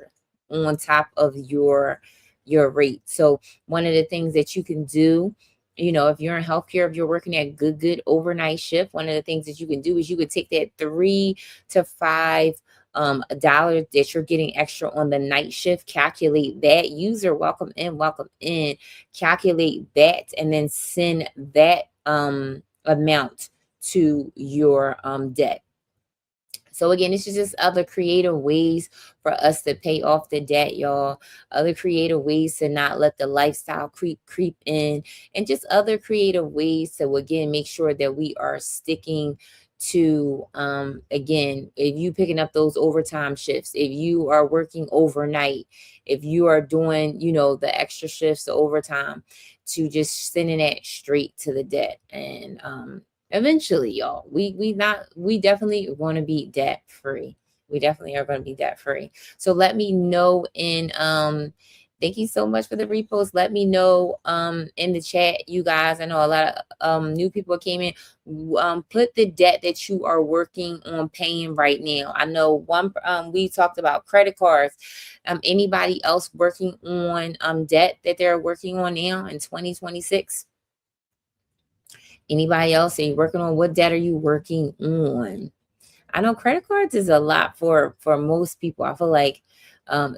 on top of your rate. So one of the things that you can do, if you're in healthcare, if you're working at good overnight shift, one of the things that you can do is you could take that $3 to $5 a dollar that you're getting extra on the night shift, calculate that, user welcome in, calculate that, and then send that amount to your debt. So again, it's just other creative ways for us to pay off the debt, y'all. Other creative ways to not let the lifestyle creep in, and just other creative ways to, again, make sure that we are sticking to, again, if you picking up those overtime shifts, if you are working overnight, if you are doing, the extra shifts, the overtime, to just sending that straight to the debt. And eventually, y'all, we definitely want to be debt free. We definitely are going to be debt free. So let me know in thank you so much for the repost. Let me know in the chat, you guys. I know a lot of new people came in. Put the debt that you are working on paying right now. I know we talked about credit cards. Anybody else working on debt that they're working on now in 2026? Anybody else? Are you working on, what debt are you working on? I know credit cards is a lot for most people. I feel like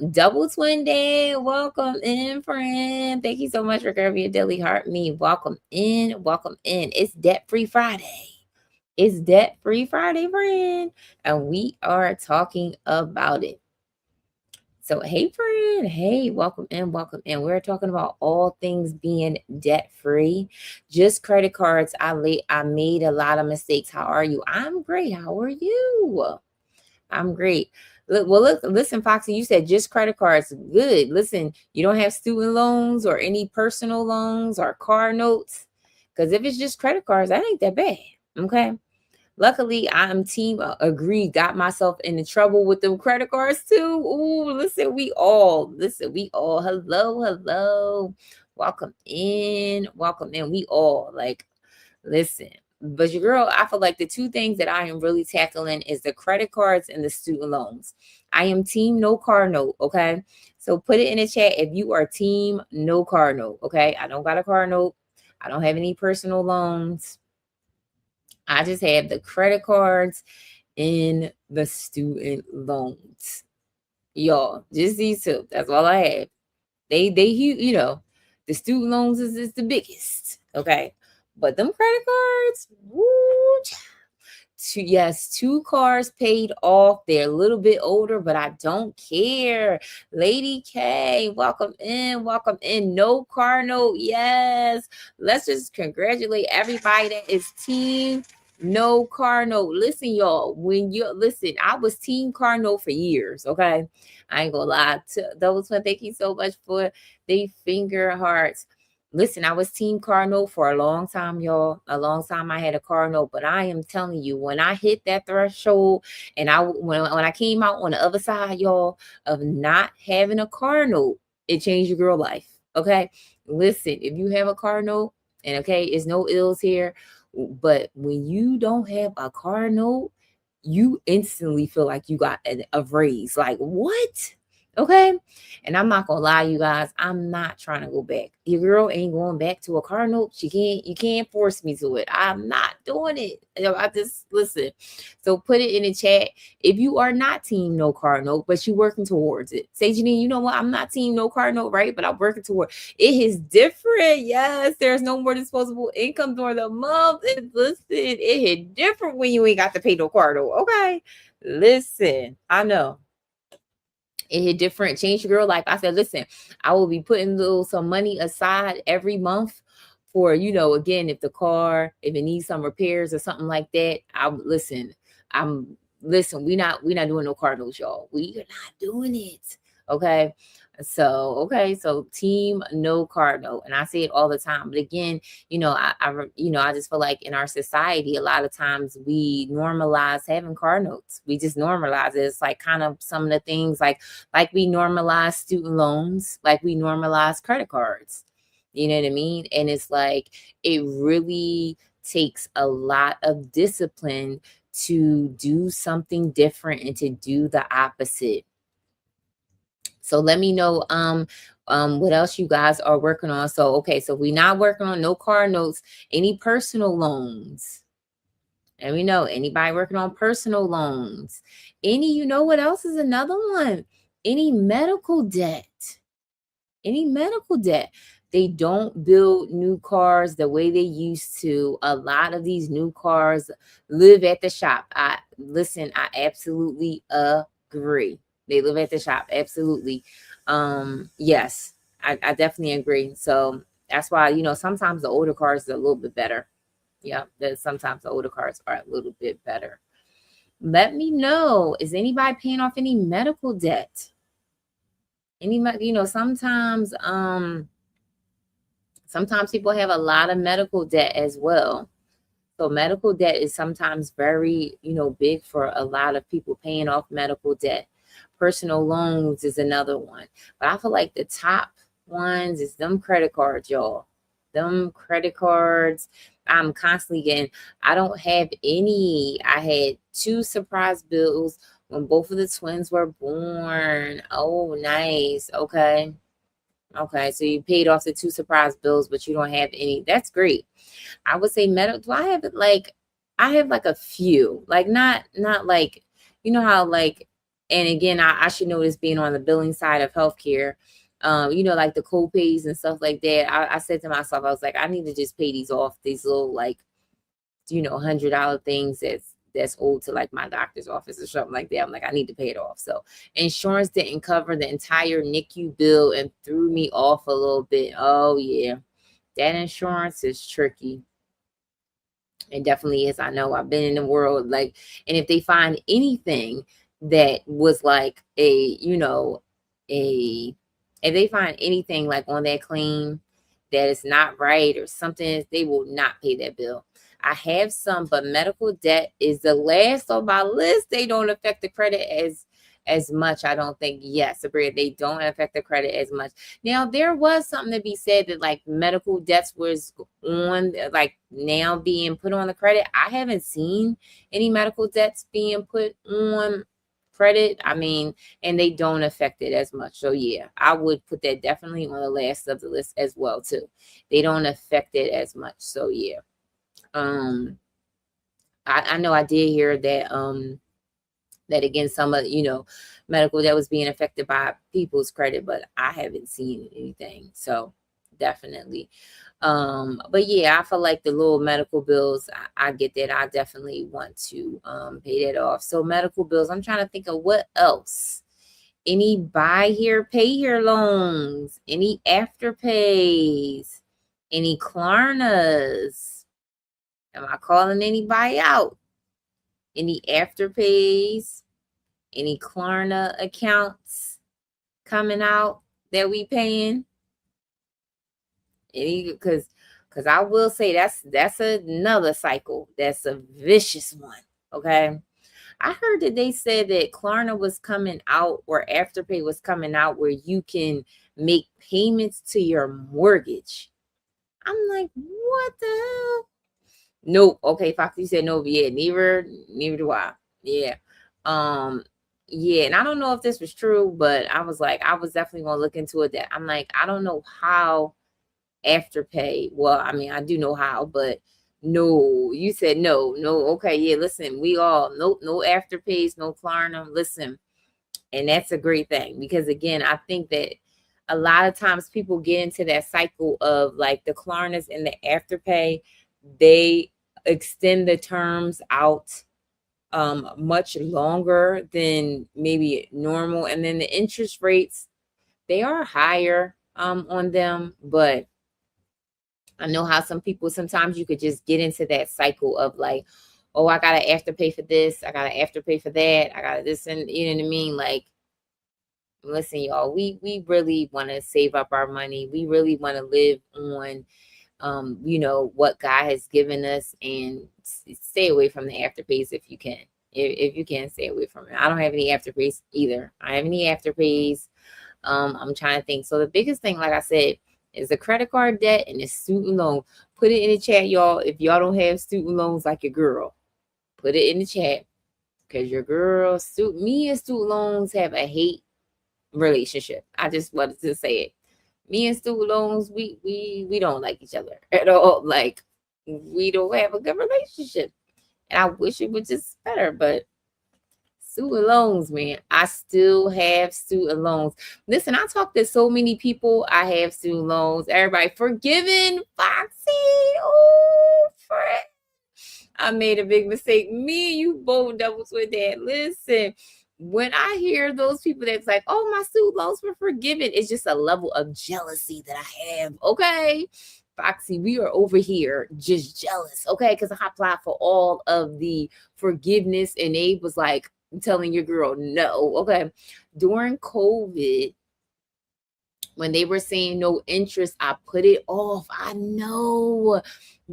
double twin day, welcome in, friend. Thank you so much for grabbing your daily heart. Me, welcome in. It's Debt Free Friday. It's Debt Free Friday, friend, and we are talking about it. So, hey, friend. Hey, welcome in. We're talking about all things being debt free. Just credit cards. I made a lot of mistakes. How are you? I'm great. How are you? I'm great. Listen, Foxy, you said just credit cards. Good. Listen, you don't have student loans or any personal loans or car notes. Because if it's just credit cards, that ain't that bad. Okay. Luckily, I'm team agree. Got myself into trouble with them credit cards too. Ooh, listen, we all. Hello. Welcome in. We all like, listen. But your girl, I feel like the two things that I am really tackling is the credit cards and the student loans. I am team no car note. Okay. So put it in the chat if you are team no car note. Okay. I don't got a car note. I don't have any personal loans. I just have the credit cards and the student loans. Y'all, just these two. That's all I have. They the student loans is the biggest. Okay. But them credit cards, woo, two cars paid off. They're a little bit older, but I don't care. Lady K, welcome in. No car note. Yes. Let's just congratulate everybody that is team no car note. Listen, y'all, I was team car note for years. Okay. I ain't gonna lie to those one. Thank you so much for the finger hearts. Listen, I was team car note for a long time, y'all. A long time I had a car note, but I am telling you, when I hit that threshold and when I came out on the other side, y'all, of not having a car note, it changed your girl life. Okay. Listen, if you have a car note, and okay, it's no ills here, but when you don't have a car note, you instantly feel like you got a raise. Like, what? Okay. And I'm not gonna lie, you guys, I'm not trying to go back. Your girl ain't going back to a car note. You can't force me to it. I'm not doing it. I just listen. So put it in the chat if you are not team no car note, but you working towards it. Say, Janine, you know what? I'm not team no car note, right? But I'm working toward it. Is different. Yes, there's no more disposable income during the month. Listen, it hit different when you ain't got to pay no car note. Okay. Listen, I know. It hit different. Change your girl life. I said, listen, I will be putting some money aside every month for, again, if it needs some repairs or something like that. Listen, we not doing no car notes, y'all. We are not doing it. Okay. So, okay, so team no car note. And I say it all the time. But again, I just feel like in our society, a lot of times we normalize having car notes. We just normalize it. It's like kind of some of the things like we normalize student loans, like we normalize credit cards. You know what I mean? And it's like it really takes a lot of discipline to do something different and to do the opposite. So let me know what else you guys are working on. So okay, so we're not working on no car notes, any personal loans. And we know anybody working on personal loans. You know what else is another one? Any medical debt. Any medical debt. They don't build new cars the way they used to. A lot of these new cars live at the shop. I absolutely agree. They live at the shop. Absolutely. Yes, I definitely agree. So that's why, sometimes the older cars are a little bit better. Yeah, that sometimes the older cars are a little bit better. Let me know. Is anybody paying off any medical debt? Sometimes people have a lot of medical debt as well. So medical debt is sometimes very, big for a lot of people, paying off medical debt. Personal loans is another one. But I feel like the top ones is them credit cards, y'all. Them credit cards. I'm constantly getting, I don't have any. I had 2 surprise bills when both of the twins were born. Oh, nice. Okay. Okay, so you paid off the 2 surprise bills, but you don't have any. That's great. I would say medical. Do I have it like? I have like a few, like not like, how like. And again, I should know this being on the billing side of healthcare. Like the co-pays and stuff like that. I said to myself, I was like, I need to just pay these off. These little like, $100 things that's owed to like my doctor's office or something like that. I'm like, I need to pay it off. So insurance didn't cover the entire NICU bill and threw me off a little bit. Oh yeah, that insurance is tricky. It definitely is. I know I've been in the world like, and if they find anything that was like if they find anything like on that claim that is not right or something, they will not pay that bill. I have some, but medical debt is the last on my list. They don't affect the credit as much. I don't think. Yes, Sabrina, they don't affect the credit as much. Now, there was something to be said that like medical debts was on, like now being put on the credit. I haven't seen any medical debts being put on credit. I mean, and they don't affect it as much. So yeah, I would put that definitely on the last of the list as well too. They don't affect it as much. So yeah. I know I did hear that again, some of medical that was being affected by people's credit, but I haven't seen anything. So definitely. But yeah, I feel like the little medical bills, I get that. I definitely want to pay that off. So medical bills, I'm trying to think of what else. Any buy here, pay here loans, any afterpays, any Klarnas. Am I calling anybody out? Any afterpays, any Klarna accounts coming out that we paying? Any, because I will say that's another cycle. That's a vicious one. Okay. I heard that they said that Klarna was coming out, or Afterpay was coming out, where you can make payments to your mortgage. I'm like, what the hell? Nope. Okay, Foxy said no. Yeah, neither do I. Yeah. Yeah, and I don't know if this was true, but I was definitely gonna look into it. That I'm like, I don't know how Afterpay. Well, I mean, I do know how, but no, you said no. Okay, yeah, listen, we all no Afterpays, no Klarna. Listen, and that's a great thing, because again, I think that a lot of times people get into that cycle of like the Klarnas and the Afterpay. They extend the terms out much longer than maybe normal, and then the interest rates, they are higher on them. But I know how some people, sometimes you could just get into that cycle of like, oh, I gotta afterpay for this, I gotta afterpay for that, I gotta this, and you know what I mean, like Listen, y'all, we really want to save up our money. We really want to live on what God has given us, and stay away from the afterpays if you can. If you can, stay away from it. I don't have any afterpays either. I have any afterpays. I'm trying to think. So the biggest thing, like I said, is the credit card debt and the student loan. Put it in the chat, y'all. If y'all don't have student loans like your girl, put it in the chat. Because your girl, me and student loans have a hate relationship. I just wanted to say it. Me and student loans, we don't like each other at all. Like, we don't have a good relationship. And I wish it was just better, but student loans, man. I still have student loans. Listen, I talk to so many people. I have student loans. Everybody forgiving Foxy. Oh, friend. I made a big mistake. Me and you both doubles with that. Listen, when I hear those people that's like, oh, my student loans were forgiven, it's just a level of jealousy that I have. Okay. Foxy, we are over here just jealous. Okay. Because I applied for all of the forgiveness and Abe was like telling your girl no. Okay. During COVID, when they were saying no interest, I put it off. I know.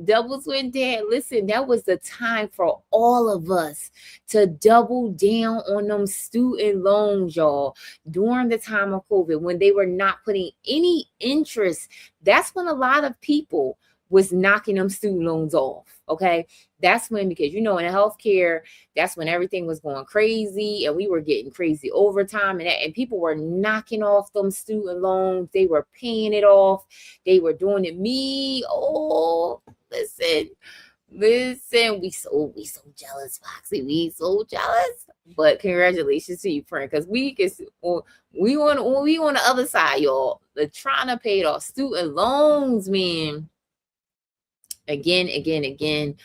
Doubles with dad. Listen, that was the time for all of us to double down on them student loans, y'all. During the time of COVID, when they were not putting any interest, that's when a lot of people was knocking them student loans off. Okay. That's when, because in healthcare, that's when everything was going crazy and we were getting crazy overtime and people were knocking off them student loans. They were paying it off. They were doing it. Listen, we so jealous, Foxy. We so jealous. But congratulations to you, friend, because we on the other side, y'all. They're trying to pay it off. Student loans, man. Again.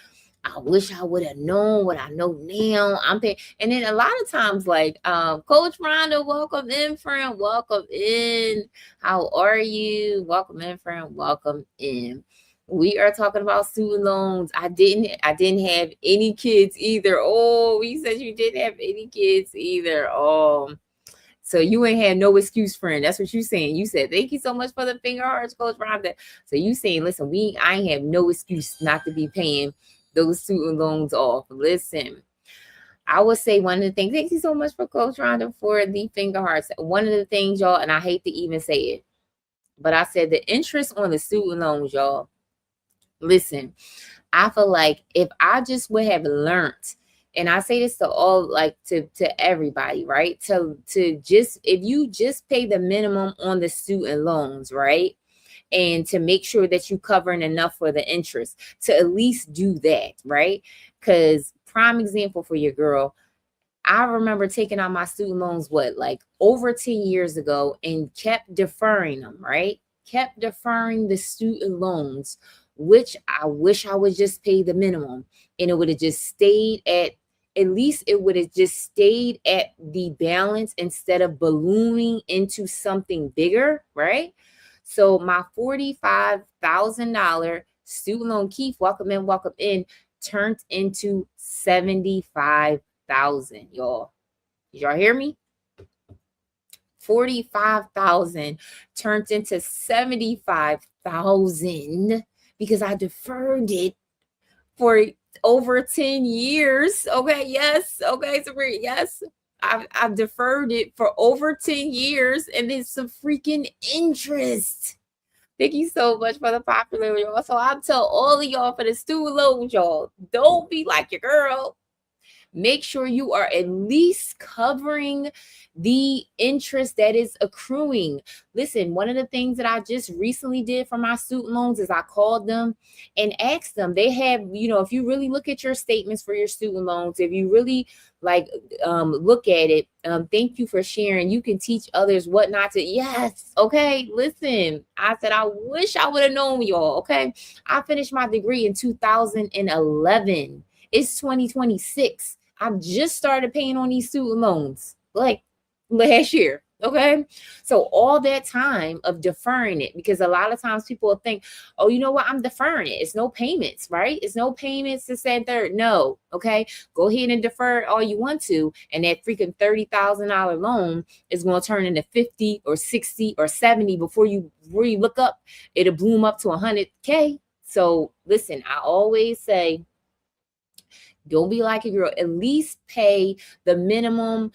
I wish I would have known what I know now. I'm paying. And then a lot of times, like, Coach Rhonda, welcome in, friend. Welcome in. How are you? Welcome in, friend. Welcome in. We are talking about student loans. I didn't have any kids either. Oh, you said you didn't have any kids either. So you ain't had no excuse, friend. That's what you saying. You said, thank you so much for the finger hearts, Coach Rhonda. So you saying, listen, I ain't have no excuse not to be paying those student loans off. Listen, I would say one of the things, thank you so much for Coach Rhonda for the finger hearts. One of the things, y'all, and I hate to even say it, but I said the interest on the student loans, y'all. Listen, I feel like if I just would have learned, and I say this to all, like to everybody, right? To just, if you just pay the minimum on the student loans, right? And to make sure that you covering enough for the interest, to at least do that, right? Because prime example for your girl, I remember taking out my student loans, like over 10 years ago, and kept deferring them, right? Kept deferring the student loans, which I wish I would just pay the minimum and it would have just stayed at least it would have just stayed at the balance instead of ballooning into something bigger, right? So my $45,000 student loan, Keith, welcome in, turned into $75,000, y'all. Did y'all hear me? 45,000 turned into 75,000 because I deferred it for over 10 years. Okay, yes. Okay, Sabrina, yes. I've deferred it for over 10 years and it's some freaking interest. Thank you so much for the popular, y'all. So I'll tell all of y'all for the student loans, y'all, don't be like your girl. Make sure you are at least covering the interest that is accruing. Listen, one of the things that I just recently did for my student loans is I called them and asked them. They have, if you really look at your statements for your student loans, if you really look at it, thank you for sharing. You can teach others what not to. Yes. Okay. Listen, I said, I wish I would have known, y'all. Okay. I finished my degree in 2011. It's 2026. I just started paying on these student loans like last year. Okay. So all that time of deferring it, because a lot of times people will think, oh, you know what? I'm deferring it. It's no payments, right? It's no payments to say third. No. Okay. Go ahead and defer it all you want to. And that freaking $30,000 loan is going to turn into 50 or 60 or 70 before you really look up. It'll bloom up to 100K. So listen, I always say, don't be like a girl. At least pay the minimum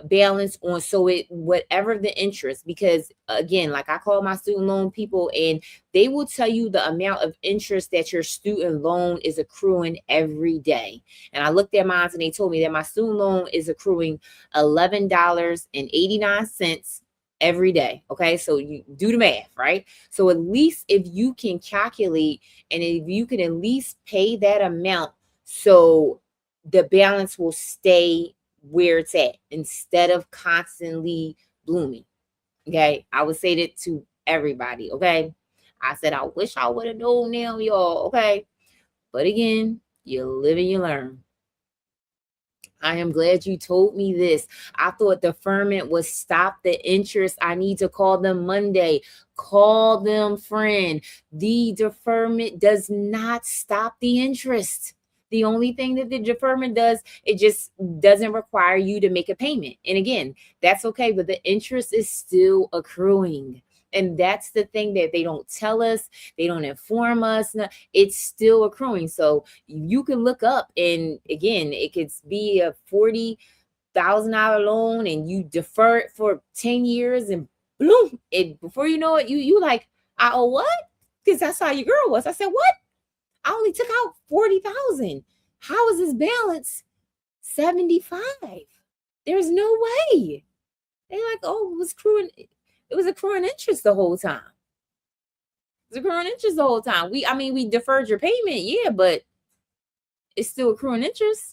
balance on, so it whatever the interest, because again, like I call my student loan people and they will tell you the amount of interest that your student loan is accruing every day. And I looked at mine and they told me that my student loan is accruing $11.89 every day. Okay, so you do the math, right? So at least if you can calculate and if you can at least pay that amount, so the balance will stay where it's at instead of constantly blooming. Okay. I would say that to everybody. Okay. I said, I wish I would have known now, y'all. Okay. But again, you live and you learn. I am glad you told me this. I thought deferment was stop the interest. I need to call them Monday. Call them, friend. The deferment does not stop the interest. The only thing that the deferment does, it just doesn't require you to make a payment. And again, that's okay, but the interest is still accruing. And that's the thing that they don't tell us. They don't inform us. It's still accruing. So you can look up, and again, it could be a $40,000 loan and you defer it for 10 years and bloom, it before you know it, you like, I owe what? Because that's how your girl was. I said, what? I only took out 40,000. How is this balance 75? There's no way. They're like, oh, it was accruing interest the whole time. It's accruing interest the whole time. We deferred your payment, yeah, but it's still accruing interest.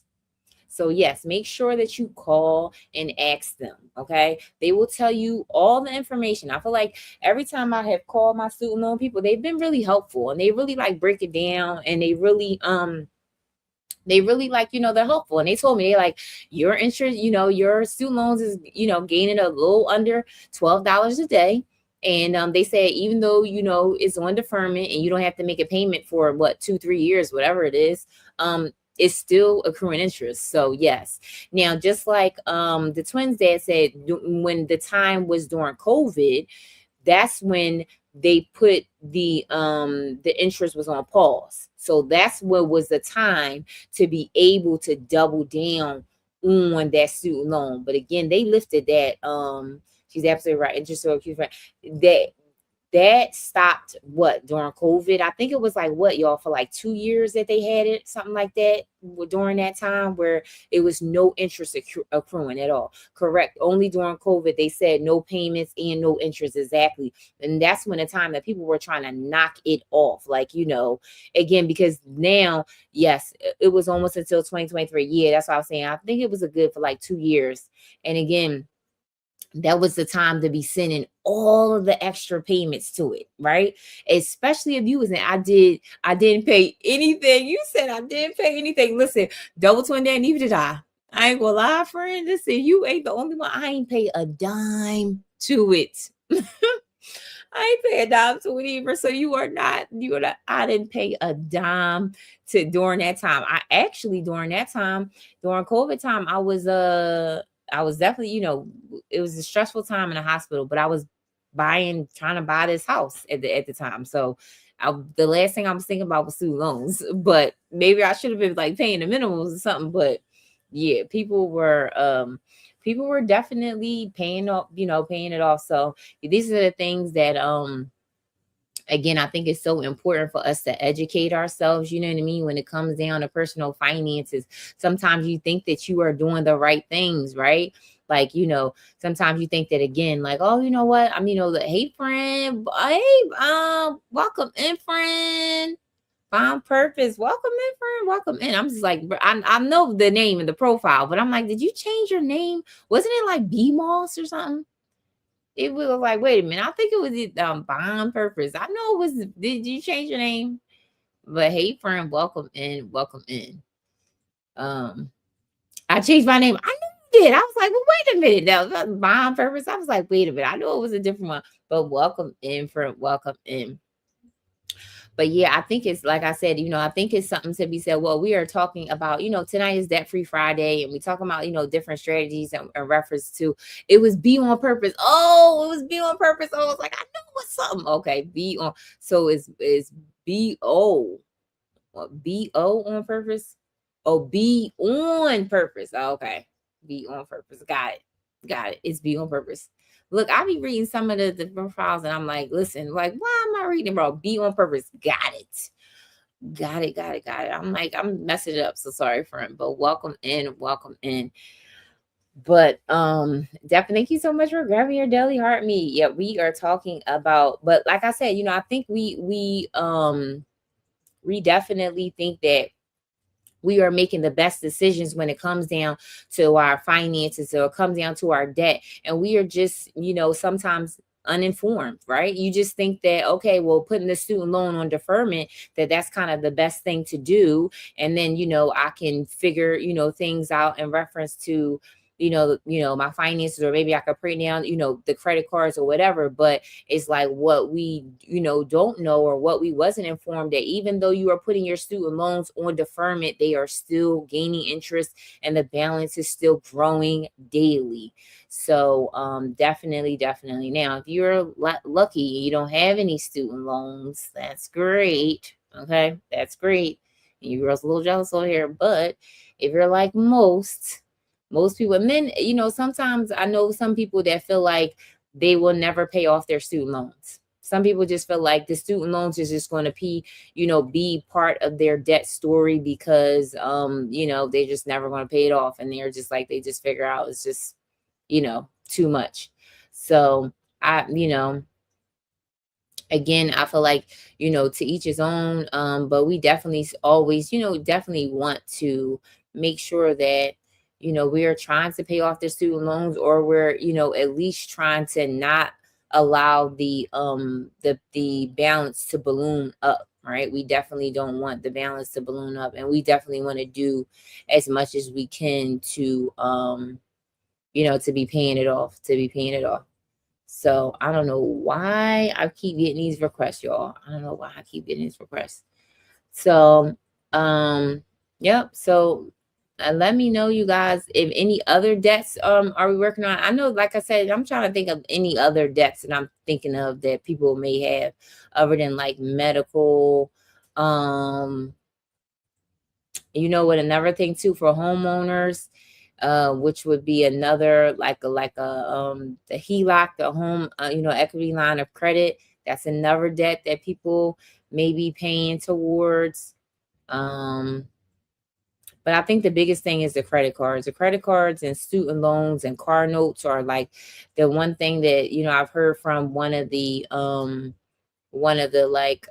So yes, make sure that you call and ask them. Okay, they will tell you all the information. I feel like every time I have called my student loan people, they've been really helpful and they really like break it down, and they really like, they're helpful. And they told me, they like, your interest, your student loans is, gaining a little under $12 a day. And they said, even though, it's on deferment and you don't have to make a payment for what, 2-3 years, whatever it is, it's still accruing interest. So yes. Now, just like the twins' dad said, when the time was during COVID, that's when they put the interest was on pause. So that's what was the time to be able to double down on that student loan. But again, they lifted that. She's absolutely right. Interest so cute. That stopped what, during COVID? I think it was like what, y'all, for like 2 years that they had it, something like that, during that time where it was no interest accruing at all. Correct. Only during COVID they said no payments and no interest. Exactly. And that's when the time that people were trying to knock it off. Like, again, because now, yes, it was almost until 2023. Yeah, that's what I was saying. I think it was a good for like 2 years. And again, that was the time to be sending all of the extra payments to it, right? Especially if you was in, I didn't pay anything. You said I didn't pay anything. Listen, double twin dad, neither did I. I ain't gonna lie, friend. Listen, you ain't the only one. I ain't pay a dime to it. I ain't pay a dime to it either. So you're not, I didn't pay a dime to during that time. I actually, during that time, during COVID time, I was definitely, it was a stressful time in the hospital, but I was trying to buy this house at the time. So the last thing I was thinking about was student loans, but maybe I should have been like paying the minimums or something. But yeah, people were definitely paying it off. So these are the things that, again, I think it's so important for us to educate ourselves, you know what I mean, when it comes down to personal finances. Sometimes you think that you are doing the right things, right? Like, sometimes you think that, again, like, oh, you know what? Hey, friend, hey, welcome in, friend. Find purpose. Welcome in, friend. Welcome in. I'm just like, I know the name and the profile, but I'm like, did you change your name? Wasn't it like B Moss or something? It was like, wait a minute, I think it was Bond Purpose. I know it was. Did you change your name? But hey, friend, welcome in, welcome in. I changed my name. I know did. I was like, well, wait a minute. That was my on purpose. I was like, wait a minute. I know it was a different one, but welcome in, friend. Welcome in. But yeah, I think it's like I said, I think it's something to be said. Well, we are talking about, tonight is Debt Free Friday, and we talking about, different strategies and reference to it was be on purpose. Oh, it was be on purpose. Oh, I was like, I know what's something. Okay, be on. So it's B-O. B-O on purpose? Oh, be on purpose. Oh, okay. Be on purpose. Got it. Got it. It's be on purpose. Look, I be reading some of the profiles and I'm like, listen, like, why am I reading, bro? Be on purpose. Got it. Got it. Got it. Got it. I'm like, I'm messing it up. So sorry, friend. But welcome in. Welcome in. But definitely thank you so much for grabbing your daily heart meat. Yeah, we are talking about, but like I said, I think we definitely think that we are making the best decisions when it comes down to our finances or it comes down to our debt. And we are just, sometimes uninformed, right? You just think that, okay, well, putting the student loan on deferment, that's kind of the best thing to do. And then, I can figure, things out in reference to, my finances, or maybe I could pay down, the credit cards or whatever. But it's like what we, don't know, or what we wasn't informed, that even though you are putting your student loans on deferment, they are still gaining interest and the balance is still growing daily. So definitely. Now, if you're lucky, you don't have any student loans, that's great. Okay, that's great. And you girls a little jealous over here, but if you're like most people, and then, sometimes I know some people that feel like they will never pay off their student loans. Some people just feel like the student loans is just going to be part of their debt story because, they just never going to pay it off. And they're just like, they just figure out it's just, too much. So again, I feel like, to each his own. But we definitely always, definitely want to make sure that, we are trying to pay off the student loans, or we're, at least trying to not allow the balance to balloon up, right? We definitely don't want the balance to balloon up, and we definitely want to do as much as we can to to be paying it off, So I don't know why I keep getting these requests, y'all. I don't know why I keep getting these requests. So, yep. So let me know, you guys, if any other debts are we working on. I know, like I said, I'm trying to think of any other debts that I'm thinking of that people may have, other than like medical. What, another thing too for homeowners, which would be another like a the HELOC, the home equity line of credit. That's another debt that people may be paying towards. But I think the biggest thing is the credit cards. The credit cards and student loans and car notes are like the one thing that I've heard from one of the like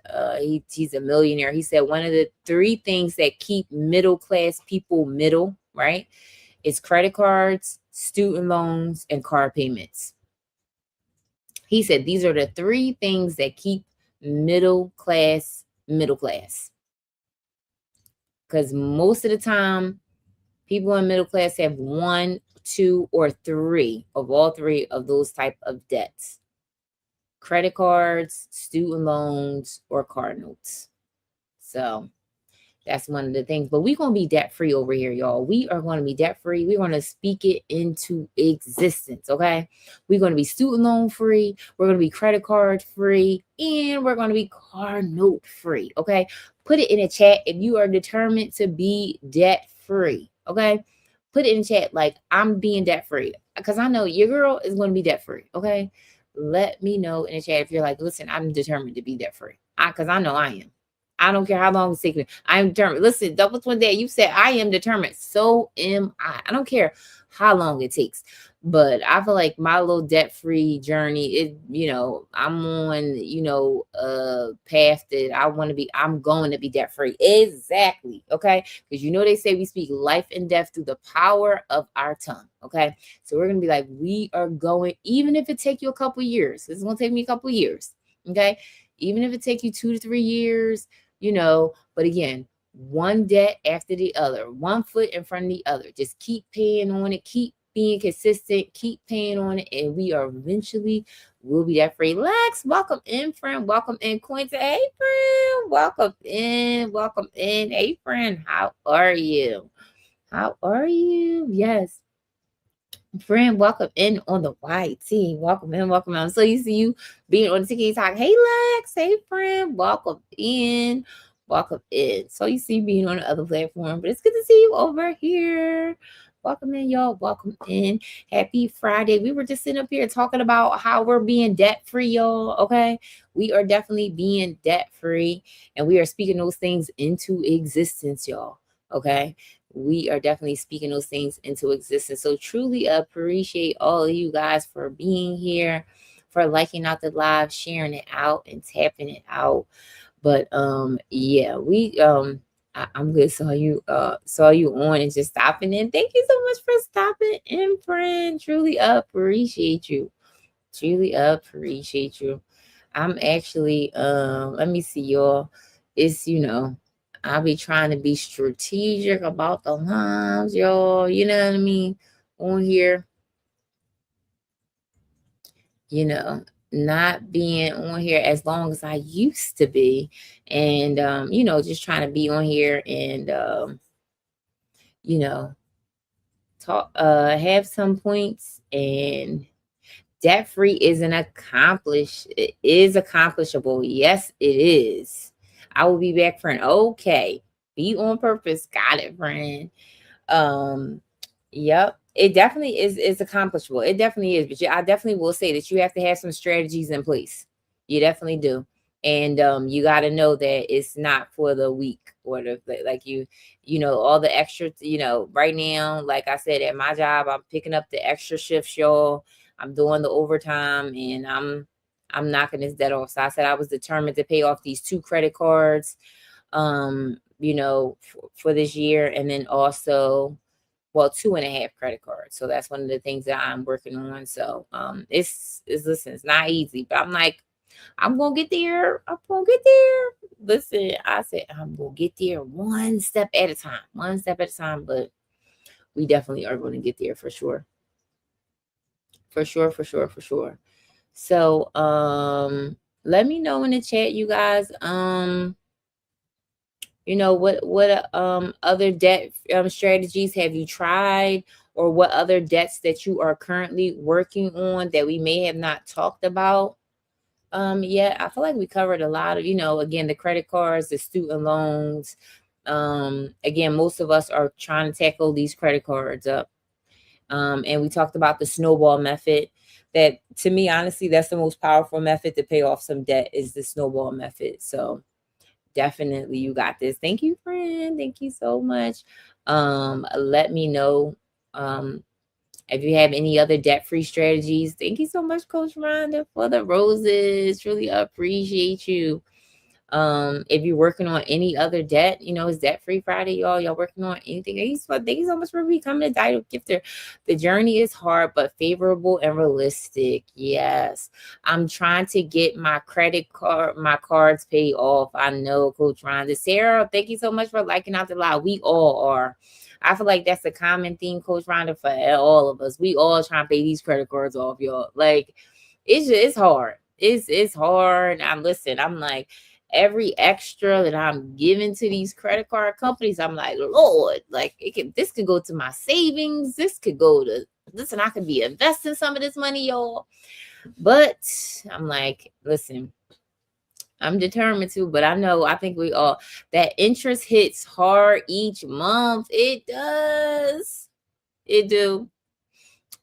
he's a millionaire. He said one of the three things that keep middle class people middle, right, is credit cards, student loans, and car payments. He said these are the three things that keep middle class. Because most of the time, people in middle class have one, two, or three of all three of those type of debts: credit cards, student loans, or car notes. So that's one of the things. But we're going to be debt free over here, y'all. We are going to be debt free. We're going to speak it into existence, okay? We're going to be student loan free. We're going to be credit card free. And we're going to be car note free, okay? Put it in a chat if you are determined to be debt free, okay? Put it in chat like, I'm being debt free. Because I know your girl is going to be debt free, okay? Let me know in the chat if you're like, listen, I'm determined to be debt free. Because I know I am. I don't care how long it's taking. I'm determined. Listen, double twin dad, you said I am determined. So am I. I don't care how long it takes. But I feel like my little debt-free journey, I'm on, a path that I want to be. I'm going to be debt-free. Exactly. Okay. Because they say we speak life and death through the power of our tongue. Okay. So we're going to be like, we are going, even if it take you a couple years, it's going to take me a couple years. Okay. Even if it take you 2 to 3 years, but again, one debt after the other, one foot in front of the other. Just keep paying on it, keep being consistent, keep paying on it, and we are eventually will be debt free. Lex, welcome in, friend. Welcome in, Quinta. Hey, friend. Welcome in. Welcome in. Hey, friend. How are you? How are you? Yes. Friend, welcome in on the YT. Welcome in, welcome in. I'm so used to you being on the Tiki Talk. Hey, Lex. Hey, friend. Welcome in. Welcome in. So you see being on the other platform, but it's good to see you over here. Welcome in, y'all. Welcome in. Happy Friday. We were just sitting up here talking about how we're being debt free, y'all. Okay. We are definitely being debt free, and we are speaking those things into existence, y'all. Okay. We are definitely speaking those things into existence. So truly appreciate all of you guys for being here, for liking out the live, sharing it out, and tapping it out. But yeah, I'm good. Saw you on and just stopping in. Thank you so much for stopping in, friend. Truly appreciate you. Truly appreciate you. I'm actually let me see, y'all. It's I'll be trying to be strategic about the lines, y'all. You know what I mean? On here, you know, not being on here as long as I used to be. And just trying to be on here and you know, talk have some points. And debt free it is accomplishable. Yes, it is. I will be back, friend. Okay. Be on purpose. Got it, friend. Um, yep. It definitely is accomplishable. It definitely is. But I definitely will say that you have to have some strategies in place. You definitely do. And you got to know that it's not for the weak or like all the extra, right now, like I said, at my job, I'm picking up the extra shifts, y'all. I'm doing the overtime, and I'm knocking this debt off. So I said I was determined to pay off these 2 credit cards for this year, and then also 2.5 credit cards. So that's one of the things that I'm working on. So listen, it's not easy, but I'm like, I'm gonna get there. I'm gonna get there. Listen, I said I'm gonna get there one step at a time. One step at a time, but we definitely are going to get there for sure. For sure, for sure, for sure. So let me know in the chat, you guys. What other debt strategies have you tried, or what other debts that you are currently working on that we may have not talked about yet? I feel like we covered a lot of, again, the credit cards, the student loans. Again, most of us are trying to tackle these credit cards up. And we talked about the snowball method. That, to me, honestly, that's the most powerful method to pay off some debt, is the snowball method. So definitely you got this. Thank you, friend. Thank you so much. Let me know if you have any other debt-free strategies. Thank you so much, Coach Rhonda, for the roses. Really appreciate you. If you're working on any other debt, it's Debt Free Friday, y'all. Y'all working on anything? Thank you so much for becoming a title gifter. The journey is hard, but favorable and realistic. Yes. I'm trying to get my cards paid off. I know, Coach Rhonda. Sarah, thank you so much for liking out the live. We all are. I feel like that's a common theme, Coach Rhonda, for all of us. We all trying to pay these credit cards off, y'all. Like, it's hard. It's hard. I'm like, every extra that I'm giving to these credit card companies, I'm like, Lord, like this could go to my savings. This could go to listen, I could be investing some of this money, y'all. But I'm like, listen, I'm determined to, but I think we all, that interest hits hard each month. It does. It do.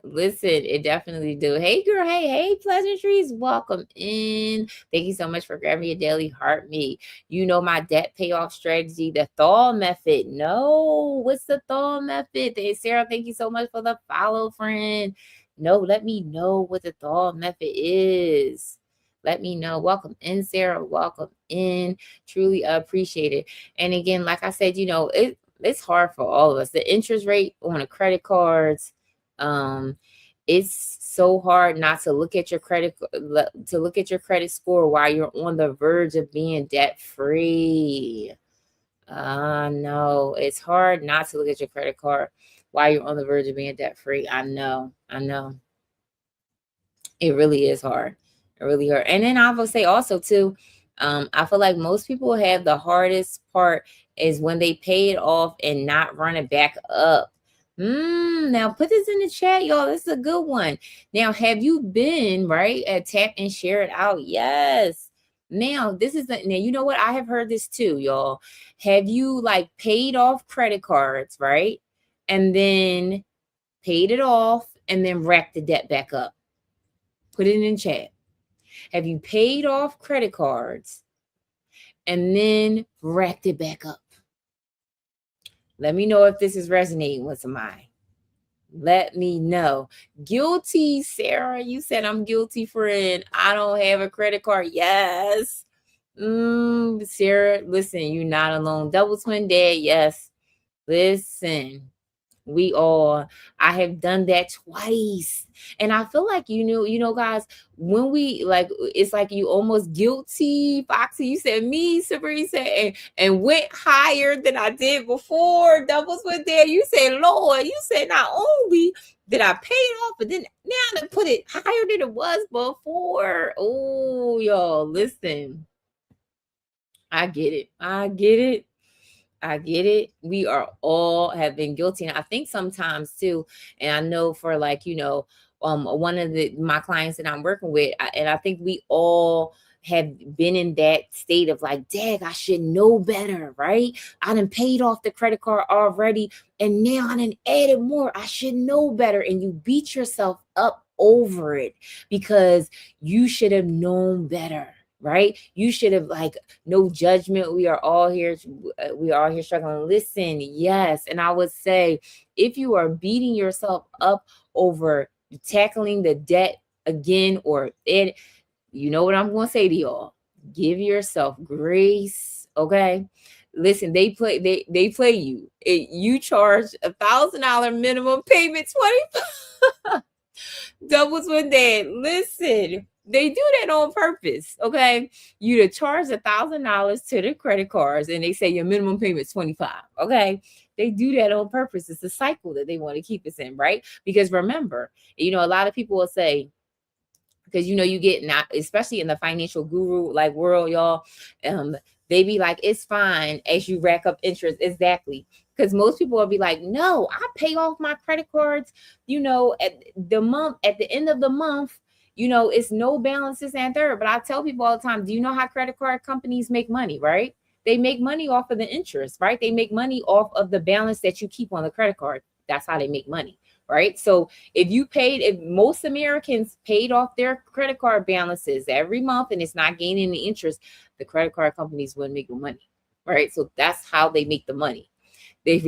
Listen, it definitely do. Hey, girl. Hey, pleasantries. Welcome in. Thank you so much for grabbing your daily heart meat. My debt payoff strategy, the thaw method. No, what's the thaw method? Hey, Sarah, thank you so much for the follow, friend. No, let me know what the thaw method is. Let me know. Welcome in, Sarah. Welcome in. Truly appreciate it. And again, like I said, it's hard for all of us. The interest rate on the credit cards, it's so hard not to look at your credit score while you're on the verge of being debt free. No, it's hard not to look at your credit card while you're on the verge of being debt free. I know. It really is hard. It really hurt. And then I will say also too, I feel like most people have the hardest part is when they pay it off and not run it back up. Now put this in the chat, y'all. This is a good one. Now, have you been right at tap and share it out? Yes. Now, now you know what? I have heard this too, y'all. Have you like paid off credit cards, right? And then paid it off and then racked the debt back up? Put it in chat. Have you paid off credit cards and then racked it back up? Let me know if this is resonating with somebody. Let me know. Guilty, Sarah. You said I'm guilty, friend. I don't have a credit card. Yes. Sarah, listen, you're not alone. Double twin dad. Yes. Listen. I have done that twice. And I feel like, guys, when we like, it's like you almost guilty. Foxy, you said me, Sabrina said, and went higher than I did before. Doubles went there. You said, Lord, you said not only did I pay it off, but then now to put it higher than it was before. Oh, y'all, listen. I get it. We are all have been guilty. And I think sometimes too, and I know for like, one of my clients that I'm working with, and I think we all have been in that state of like, dang, I should know better, right? I done paid off the credit card already, and now I done added more. I should know better. And you beat yourself up over it because you should have known better. Right? You should have like no judgment. We are all here struggling. Listen, yes. And I would say if you are beating yourself up over tackling the debt again, you know what I'm going to say to y'all, give yourself grace. Okay. Listen, they play you. You charge $1,000 minimum payment, 20 doubles with that. Listen, they do that on purpose, okay? You to charge $1,000 to the credit cards, and they say your minimum payment is $25, okay? They do that on purpose. It's a cycle that they want to keep us in, right? Because remember, a lot of people will say, because you get not, especially in the financial guru like world, y'all, they be like, it's fine as you rack up interest. Exactly. Because most people will be like, no, I pay off my credit cards, at the end of the month, it's no balances and third. But I tell people all the time, do you know how credit card companies make money, right? They make money off of the interest, right? They make money off of the balance that you keep on the credit card. That's how they make money, right? So if most Americans paid off their credit card balances every month and it's not gaining the interest, the credit card companies wouldn't make the money, right? So that's how they make the money. That's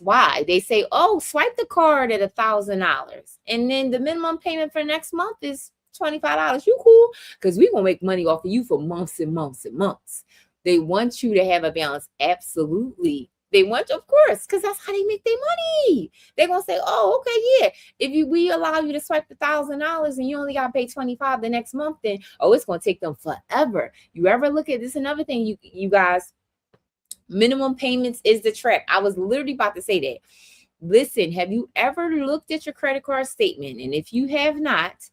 why they say, oh, swipe the card at $1,000 and then the minimum payment for next month is $25. You cool? Because we're gonna make money off of you for months and months and months. They want you to have a balance. Absolutely. They want, of course, because that's how they make their money. They're gonna say, oh, okay, yeah. We allow you to swipe the $1,000 and you only gotta pay $25 the next month, then it's gonna take them forever. You ever look at this? Another thing, you guys. Minimum payments is the trap. I was literally about to say that. Listen, have you ever looked at your credit card statement? And if you have not,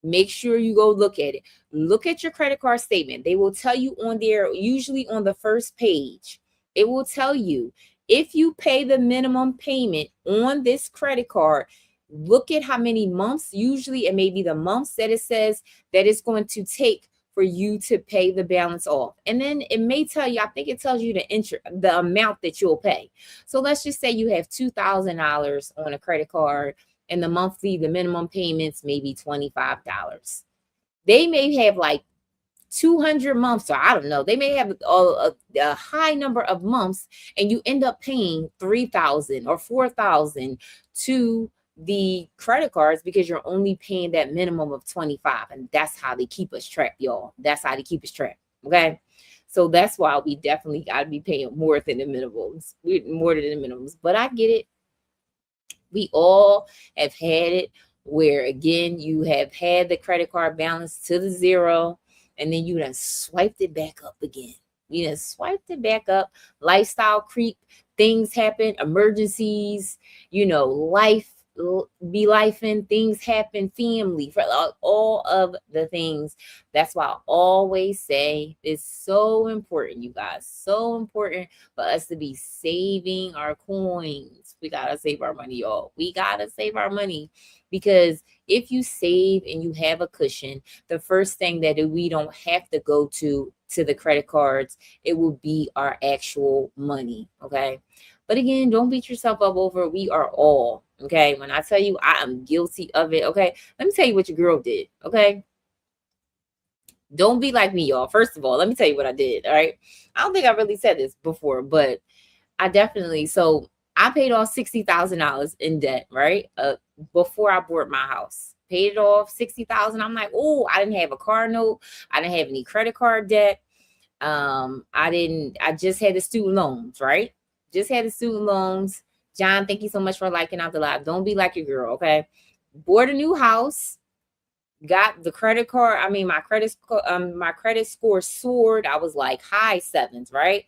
make sure you go look at it. Look at your credit card statement. They will tell you on there, usually on the first page, it will tell you if you pay the minimum payment on this credit card, look at how many months, usually it may be the months that it says that it's going to take for you to pay the balance off. And then it may tell you, I think it tells you the amount that you'll pay. So let's just say you have $2,000 on a credit card and the minimum payments may be $25. They may have like 200 months, or I don't know. They may have a high number of months and you end up paying $3,000 or $4,000 to the credit cards because you're only paying that minimum of 25. And that's how they keep us trapped, y'all. That's how they keep us trapped. Okay. So that's why we definitely got to be paying more than the minimums. But I get it. We all have had it where, again, you have had the credit card balance to the zero and then you done swiped it back up again. We done swiped it back up. Lifestyle creep, things happen, emergencies, life be life and things happen, family, for all of the things. That's why I always say it's so important, you guys, so important for us to be saving our coins. We gotta save our money, y'all. We gotta save our money, because if you save and you have a cushion, the first thing that we don't have to go to the credit cards, it will be our actual money. Okay. But again, don't beat yourself up over it. We are all, okay. When I tell you I am guilty of it, okay, let me tell you what your girl did. Okay. Don't be like me, y'all. First of all, let me tell you what I did. All right. I don't think I really said this before, but I definitely, so I paid off $60,000 in debt, right? Before I bought my house. Paid it off 60,000. I'm like, oh, I didn't have a car note. I didn't have any credit card debt. I just had the student loans, right? Just had the student loans. John, thank you so much for liking out the live. Don't be like your girl, okay? Bought a new house, got the credit card. I mean, my credit score soared. I was like high sevens, right?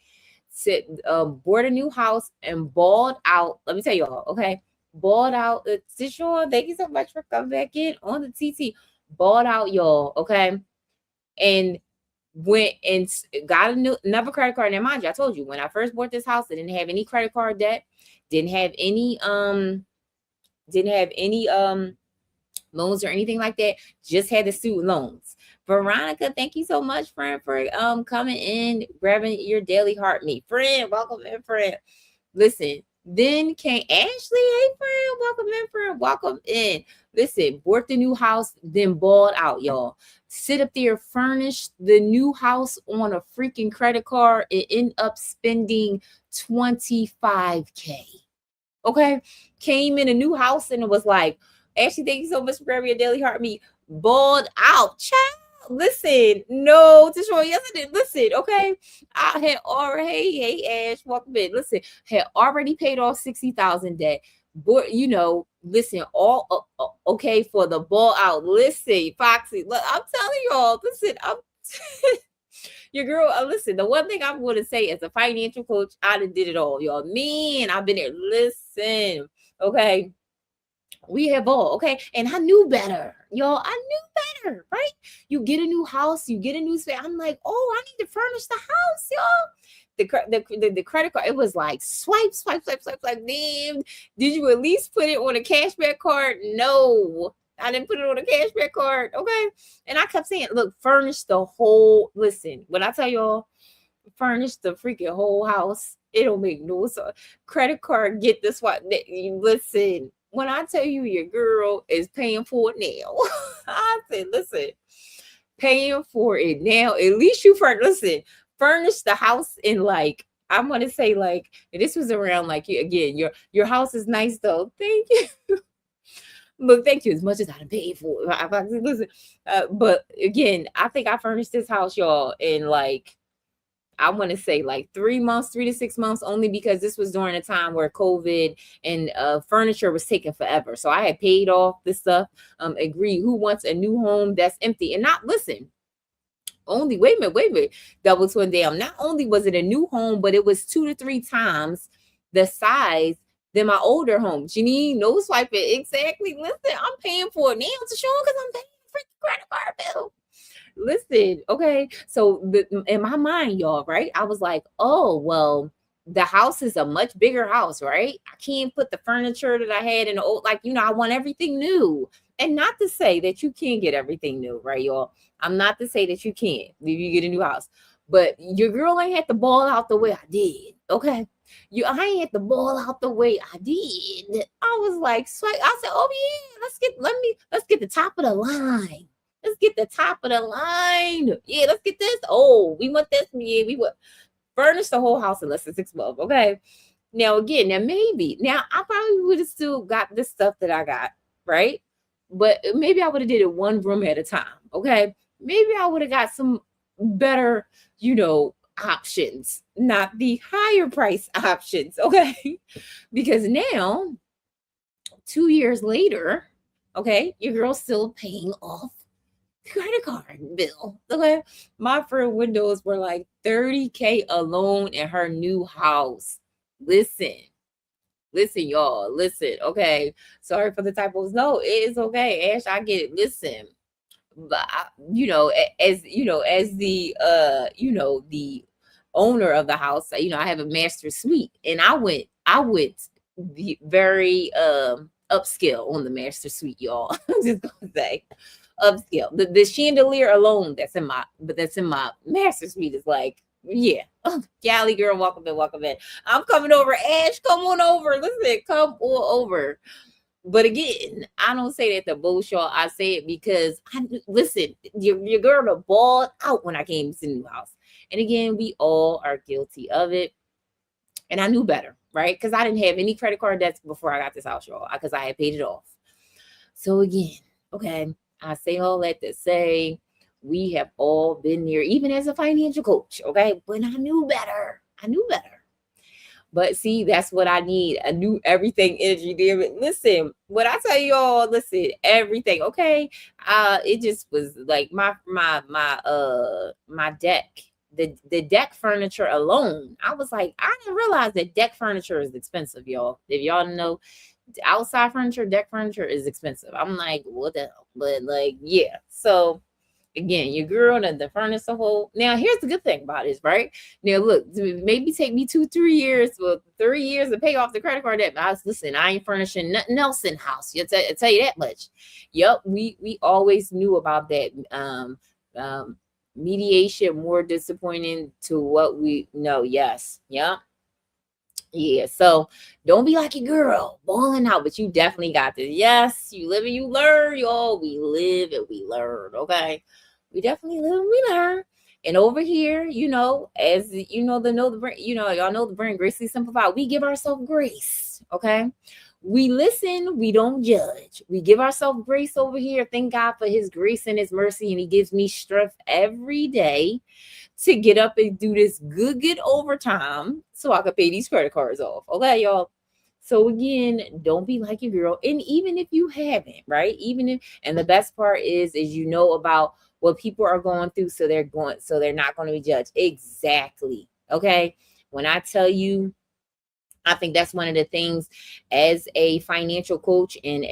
Bought a new house and balled out. Let me tell y'all, okay? Balled out. Sean, thank you so much for coming back in on the TT. Balled out, y'all, okay? And went and got another credit card. Now, mind you, I told you when I first bought this house, I didn't have any credit card debt, didn't have any loans or anything like that. Just had the student loans. Veronica, thank you so much, friend, for coming in, grabbing your daily heart meat. Friend, welcome in, friend. Listen, then came Ashley. Hey, friend, welcome in, friend. Welcome in. Listen, bought the new house, then balled out, y'all. Sit up there, furnish the new house on a freaking credit card, and end up spending $25K. Okay, came in a new house and it was like, Ashley, thank you so much for grabbing your daily heart meat. Balled out, child. Listen, no, Deshaun, yes, I did. Listen, okay. I had already, hey, Ash, welcome in. Listen, had already paid off 60,000 debt. But listen, all okay for the ball out. Listen, Foxy, look, I'm telling y'all, listen, I'm your girl. Listen, the one thing I'm going to say as a financial coach, I done did it all, y'all. Man, I've been there. Listen, okay. We have all, okay, and I knew better, y'all. I knew better, right? You get a new house, you get a new space. I'm like, oh, I need to furnish the house, y'all. The credit card, it was like swipe. Damn, did you at least put it on a cashback card? No, I didn't put it on a cashback card, okay. And I kept saying, look, furnish the whole. Listen, when I tell y'all, furnish the freaking whole house, it don't make no sense. Credit card, get this one. Listen. When I tell you your girl is paying for it now, I said, listen, paying for it now. At least you furnish the house in, like, I'm gonna say, like, this was around, like, again, your house is nice though. Thank you. Look, thank you as much as I done paid for it. Listen, but again, I think I furnished this house, y'all, in like, I want to say like 3 months, 3 to 6 months, only because this was during a time where COVID and furniture was taking forever. So I had paid off this stuff. Agree. Who wants a new home that's empty? And not, listen, wait a minute. Double twin down. Not only was it a new home, but it was 2 to 3 times the size than my older home. Janine, no swiping. Exactly. Listen, I'm paying for it now to show because I'm paying for the credit card bill. Listen, okay. So in my mind, y'all, right? I was like, oh, well, the house is a much bigger house, right? I can't put the furniture that I had in the old, like, I want everything new. And not to say that you can't get everything new, right, y'all? I'm not to say that you can't if you get a new house. But your girl ain't had to ball out the way I did, okay? I ain't had to ball out the way I did. I was like, I said, oh yeah, let's get the top of the line. Let's get the top of the line. Yeah, let's get this. Oh, we want this. Yeah, we would furnish the whole house in less than 6 months. Okay. Now, again, now I probably would have still got this stuff that I got, right? But maybe I would have did it one room at a time. Okay. Maybe I would have got some better, options, not the higher price options. Okay. Because now, 2 years later, okay, your girl's still paying off credit card bill. Okay. My friend windows were like $30K alone in her new house. Listen, y'all. Listen. Okay. Sorry for the typos. No, it is okay. Ash, I get it. Listen. But as the the owner of the house, I have a master suite, and I went very upscale on the master suite, y'all. I'm just gonna say upscale. The chandelier alone that's in my master suite is like, yeah. Oh, galley girl, welcome in. I'm coming over. Ash, come on over. Listen, come on over. But again, I don't say that to bullshit. I say it because listen, your girl to balled out when I came to the new house. And again, we all are guilty of it. And I knew better, right? Because I didn't have any credit card debts before I got this house, y'all, because I had paid it off. So again, okay, I say all that to say we have all been there, even as a financial coach, okay? But I knew better. But see, that's what I need. A new everything energy, damn it. Listen, what I tell y'all, listen, everything, okay? It just was like my deck. The deck furniture alone. I was like, I didn't realize that deck furniture is expensive, y'all. If y'all know, outside furniture, deck furniture is expensive. I'm like, what the hell? But like, yeah. So again, your girl and the furnace a whole. Now, here's the good thing about this, right? Now, look, maybe take me 2-3 years, well, 3 years to pay off the credit card debt. But listen, I ain't furnishing nothing else in house. I tell you that much. Yep, we always knew about that. Mediation more disappointing to what we know. Yes, yep. Yeah, so don't be like your girl balling out, but you definitely got this. Yes, you live and you learn, y'all. We live and we learn, okay? We definitely live and we learn. And over here, as you know the brand, y'all know the brand Gracefully Simplified. We give ourselves grace, okay? We listen, we don't judge. We give ourselves grace over here. Thank God for his grace and his mercy, and he gives me strength every day to get up and do this good overtime so I could pay these credit cards off. Okay, y'all. So again, don't be like your girl. And even if you haven't, right? And the best part is about what people are going through, so they're not going to be judged. Exactly. Okay. When I tell you, I think that's one of the things as a financial coach, and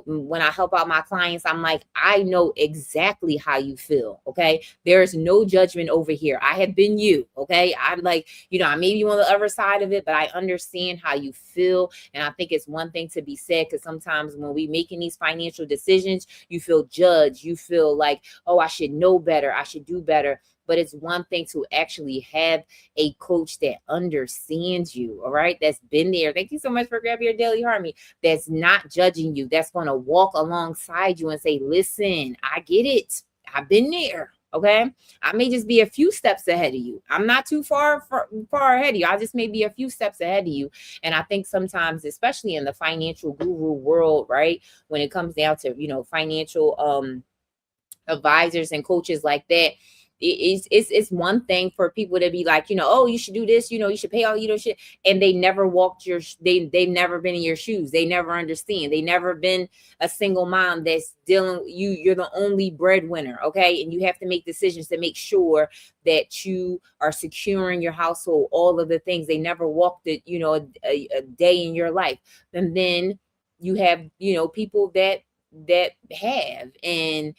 when I help out my clients, I'm like, I know exactly how you feel. Okay. There is no judgment over here. I have been you. Okay. I'm like, I may be on the other side of it, but I understand how you feel. And I think it's one thing to be said, because sometimes when we making these financial decisions, you feel judged. You feel like, oh, I should know better. I should do better. But it's one thing to actually have a coach that understands you, all right? That's been there. Thank you so much for grabbing your daily harmony. That's not judging you. That's going to walk alongside you and say, listen, I get it. I've been there. Okay. I may just be a few steps ahead of you. I'm not too far ahead of you. I just may be a few steps ahead of you. And I think sometimes, especially in the financial guru world, right? When it comes down to, financial advisors and coaches like that, it's one thing for people to be like, oh, you should do this, you should pay all shit, and they never they've never been in your shoes. They never understand. They never been a single mom that's dealing. You're the only breadwinner, okay, and you have to make decisions to make sure that you are securing your household, all of the things. They never walked it, a day in your life. And then you have people that have. And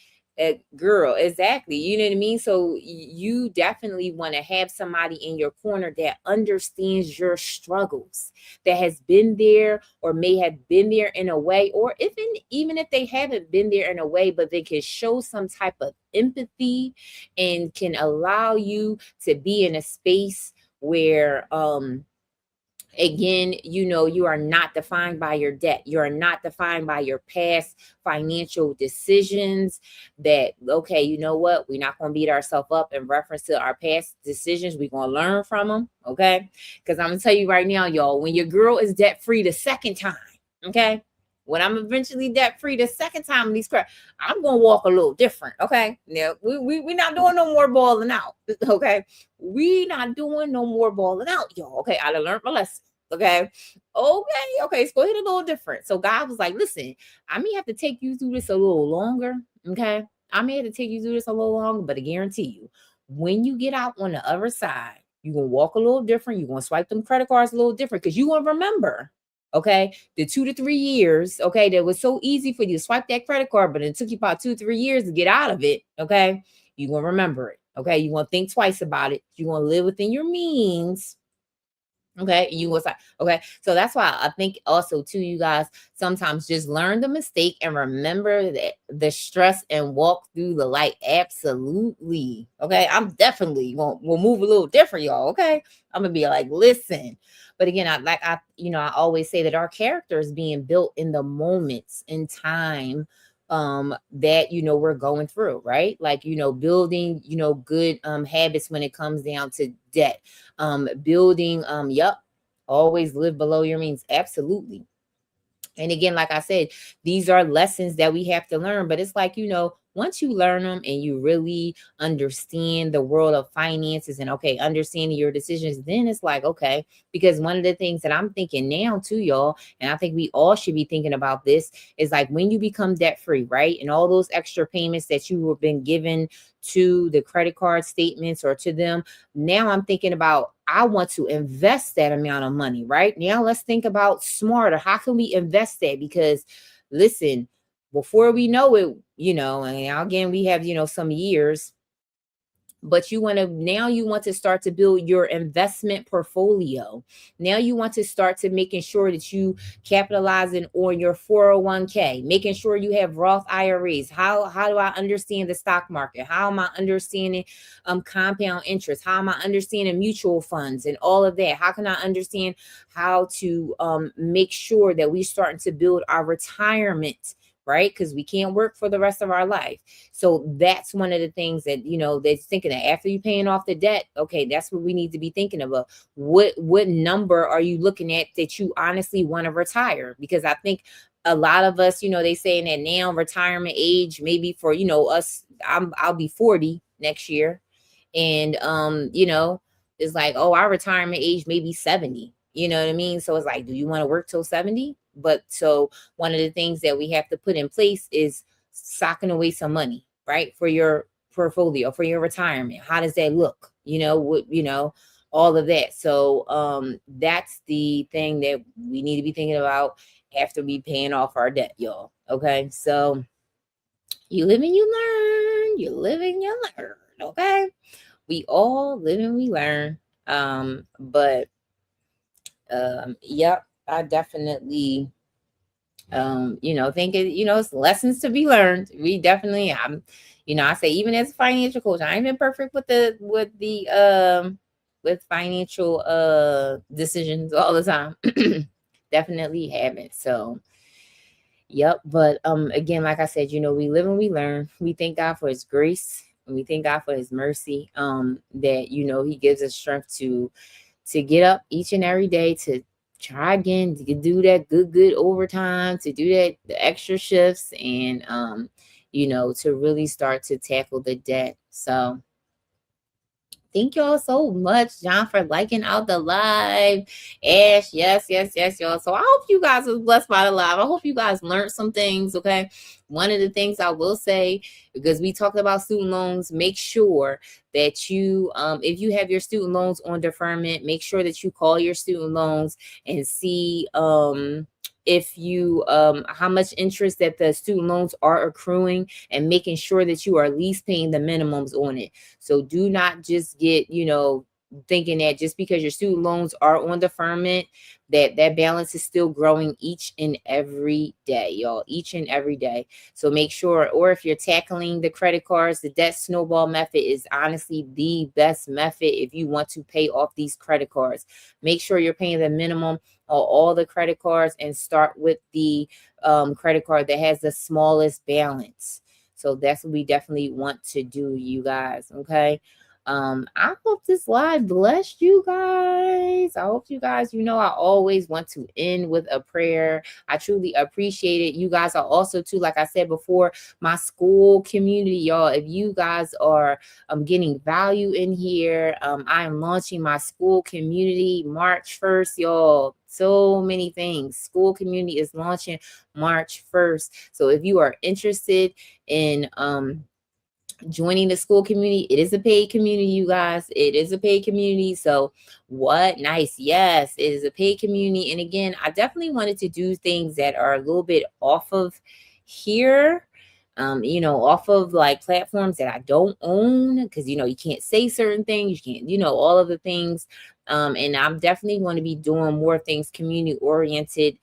girl, exactly. You know what I mean? So you definitely want to have somebody in your corner that understands your struggles, that has been there or may have been there in a way, or even if they haven't been there in a way, but they can show some type of empathy and can allow you to be in a space where again, you are not defined by your debt. You are not defined by your past financial decisions. That, okay, you know what? We're not going to beat ourselves up in reference to our past decisions. We're going to learn from them. Okay. Because I'm going to tell you right now, y'all, when your girl is debt free the second time, okay, when I'm eventually debt free the second time in these crap, I'm going to walk a little different. Okay. Now, we're not doing no more balling out. Okay. We not doing no more balling out, y'all. Okay. I done learned my lesson. Okay. So go ahead, a little different. So God was like, listen, I may have to take you through this a little longer. Okay. I may have to take you through this a little longer, but I guarantee you, when you get out on the other side, you're going to walk a little different. You're going to swipe them credit cards a little different because you're going to remember, okay, the 2 to 3 years, okay, that was so easy for you to swipe that credit card, but it took you about 2 to 3 years to get out of it, okay? You're going to remember it, okay? You're going to think twice about it. You're going to live within your means. Okay, you was like, okay, so that's why I think also too, you guys, sometimes just learn the mistake and remember that the stress and walk through the light. Absolutely. Okay, I'm definitely we'll move a little different, y'all. Okay, I'm gonna be like, listen. But again, I always say that our character is being built in the moments in time that we're going through, right? Like building good habits when it comes down to debt, building always live below your means. Absolutely. And again, like I said, these are lessons that we have to learn. But it's like, once you learn them and you really understand the world of finances and okay, understanding your decisions, then it's like, okay, because one of the things that I'm thinking now too, y'all, and I think we all should be thinking about this, is like when you become debt free, right? And all those extra payments that you have been given to the credit card statements or to them, now I'm thinking about, I want to invest that amount of money, right? Now let's think about smarter. How can we invest that? Because listen, before we know it, and again, we have, some years, but you want to start to build your investment portfolio. Now you want to start to making sure that you capitalizing on your 401k, making sure you have Roth IRAs. How do I understand the stock market? How am I understanding compound interest? How am I understanding mutual funds and all of that? How can I understand how to make sure that we starting to build our retirement, right? Because we can't work for the rest of our life. So that's one of the things that, they're thinking that after you paying off the debt, okay, that's what we need to be thinking about. What number are you looking at that you honestly want to retire? Because I think a lot of us, they saying that now retirement age, maybe for, us, I'll be 40 next year. And, it's like, oh, our retirement age may be 70. You know what I mean? So it's like, do you want to work till 70? But so one of the things that we have to put in place is socking away some money, right? For your portfolio, for your retirement. How does that look? All of that. So that's the thing that we need to be thinking about after we paying off our debt, y'all. Okay. So you live and you learn. You live and you learn. Okay. We all live and we learn. But yep, I definitely think it's lessons to be learned. We definitely I say, even as a financial coach, I ain't been perfect with with financial decisions all the time. Definitely haven't. So yep. But again, like I said, we live and we learn. We thank God for his grace and we thank God for his mercy. That he gives us strength to get up each and every day, to try again, to do that good overtime, to do that the extra shifts, and to really start to tackle the debt. So thank y'all so much, John, for liking out the live. Ash, yes, y'all. So I hope you guys was blessed by the live. I hope you guys learned some things, okay? One of the things I will say, because we talked about student loans, make sure that you, if you have your student loans on deferment, make sure that you call your student loans and see if you how much interest that the student loans are accruing, and making sure that you are at least paying the minimums on it. So do not just get thinking that just because your student loans are on deferment, that balance is still growing each and every day, y'all, each and every day. So make sure, or if you're tackling the credit cards, the debt snowball method is honestly the best method if you want to pay off these credit cards. Make sure you're paying the minimum on all the credit cards and start with the credit card that has the smallest balance. So that's what we definitely want to do, you guys. Okay. I hope this live blessed you guys. I hope you guys, I always want to end with a prayer. I truly appreciate it. You guys are also too, like I said before, my school community, y'all. If you guys are getting value in here, I am launching my school community March 1st, y'all. So many things. School community is launching March 1st. So if you are interested in joining the school community. It is a paid community, you guys. It is a paid community. So what? Nice. Yes, it is a paid community. And again, I definitely wanted to do things that are a little bit off of here. Off of like platforms that I don't own, because you can't say certain things, you can't, all of the things. And I'm definitely going to be doing more things community oriented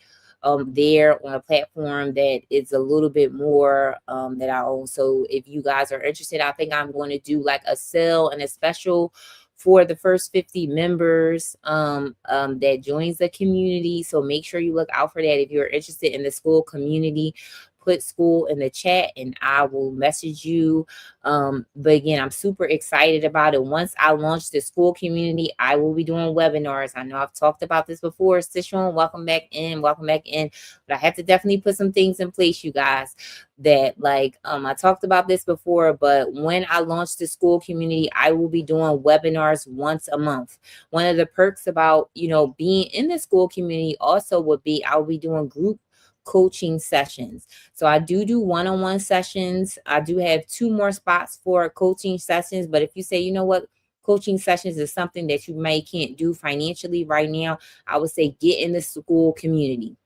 there on a platform that is a little bit more that I own. So if you guys are interested, I think I'm going to do like a sale and a special for the first 50 members that joins the community. So make sure you look out for that. If you're interested in the school community, put school in the chat and I will message you. But again, I'm super excited about it. Once I launch the school community, I will be doing webinars. I know I've talked about this before. Stishon, welcome back in. But I have to definitely put some things in place, you guys, that like I talked about this before, but when I launch the school community, I will be doing webinars once a month. One of the perks about being in the school community also would be I'll be doing group coaching sessions. So I do one-on-one sessions. I do have 2 more spots for coaching sessions, but if you say, you know what, coaching sessions is something that you may can't do financially right now, I would say get in the school community.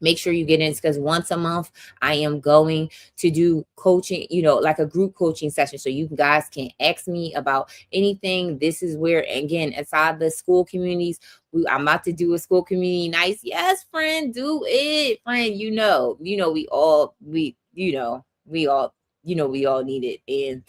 Make sure you get in, because once a month I am going to do coaching, like a group coaching session. So you guys can ask me about anything. This is where, again, inside the school communities, I'm about to do a school community nice. Yes, friend, do it, friend. We all need it. And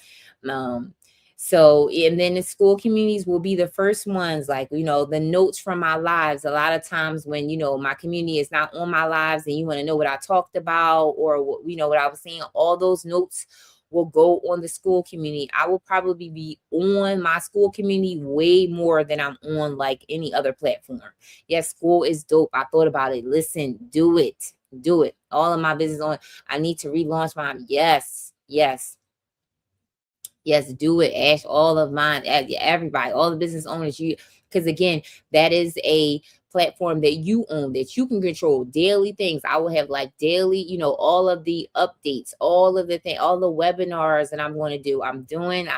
then the school communities will be the first ones, like, the notes from my lives. A lot of times when, my community is not on my lives and you want to know what I talked about or what I was saying, all those notes will go on the school community. I will probably be on my school community way more than I'm on like any other platform. Yes, school is dope. I thought about it. Listen, do it. Do it. All of my business on. I need to relaunch my, yes. Yes, do it. Ask all of mine, everybody, all the business owners. Because again, that is a platform that you own, that you can control daily things. I will have like daily, all of the updates, all of the thing, all the webinars that I'm going to do. I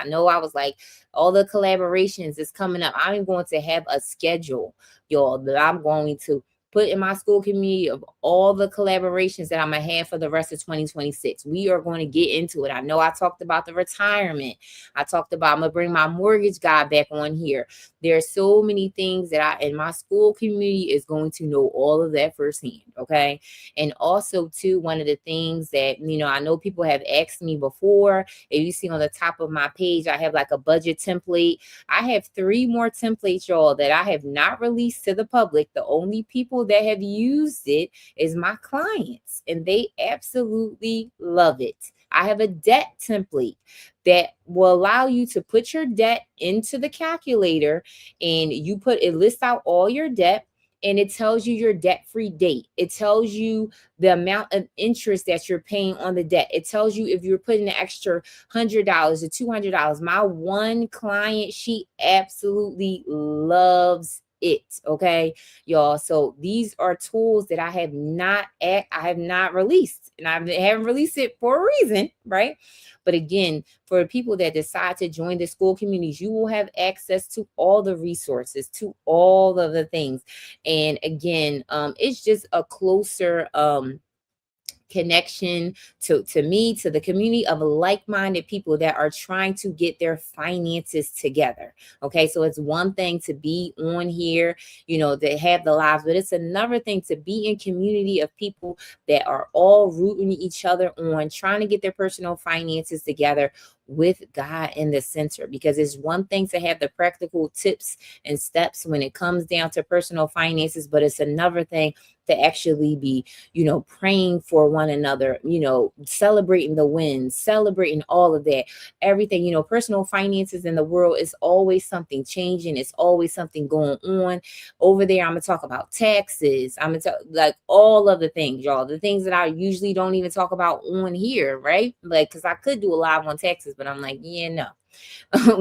know I was like, all the collaborations is coming up. I'm going to have a schedule, y'all, that I'm going to put in my school community of all the collaborations that I'm going to have for the rest of 2026. We are going to get into it. I know I talked about the retirement. I'm going to bring my mortgage guy back on here. There are so many things that in my school community is going to know all of that firsthand. Okay. And also too, one of the things that, I know people have asked me before, if you see on the top of my page, I have like a budget template. I have 3 more templates, y'all, that I have not released to the public. The only people that have used it is my clients, and they absolutely love it. I have a debt template that will allow you to put your debt into the calculator, and it lists out all your debt, and it tells you your debt-free date. It tells you the amount of interest that you're paying on the debt. It tells you if you're putting an extra $100 or $200. My one client, she absolutely loves it. Okay, y'all. So these are tools that I have not released, and I haven't released it for a reason, right? But again, for people that decide to join the school communities, you will have access to all the resources, to all of the things. And again, it's just a closer connection to me, to the community of like-minded people that are trying to get their finances together. Okay, so it's one thing to be on here, that have the lives, but it's another thing to be in community of people that are all rooting each other on, trying to get their personal finances together with God in the center. Because it's one thing to have the practical tips and steps when it comes down to personal finances, but it's another thing to actually be, praying for one another, celebrating the wins, celebrating all of that, everything. Personal finances in the world is always something changing. It's always something going on over there. I'm going to talk about taxes. I'm going to talk like all of the things, y'all, the things that I usually don't even talk about on here, right? Like, because I could do a live on taxes, finances, but I'm like, yeah, no.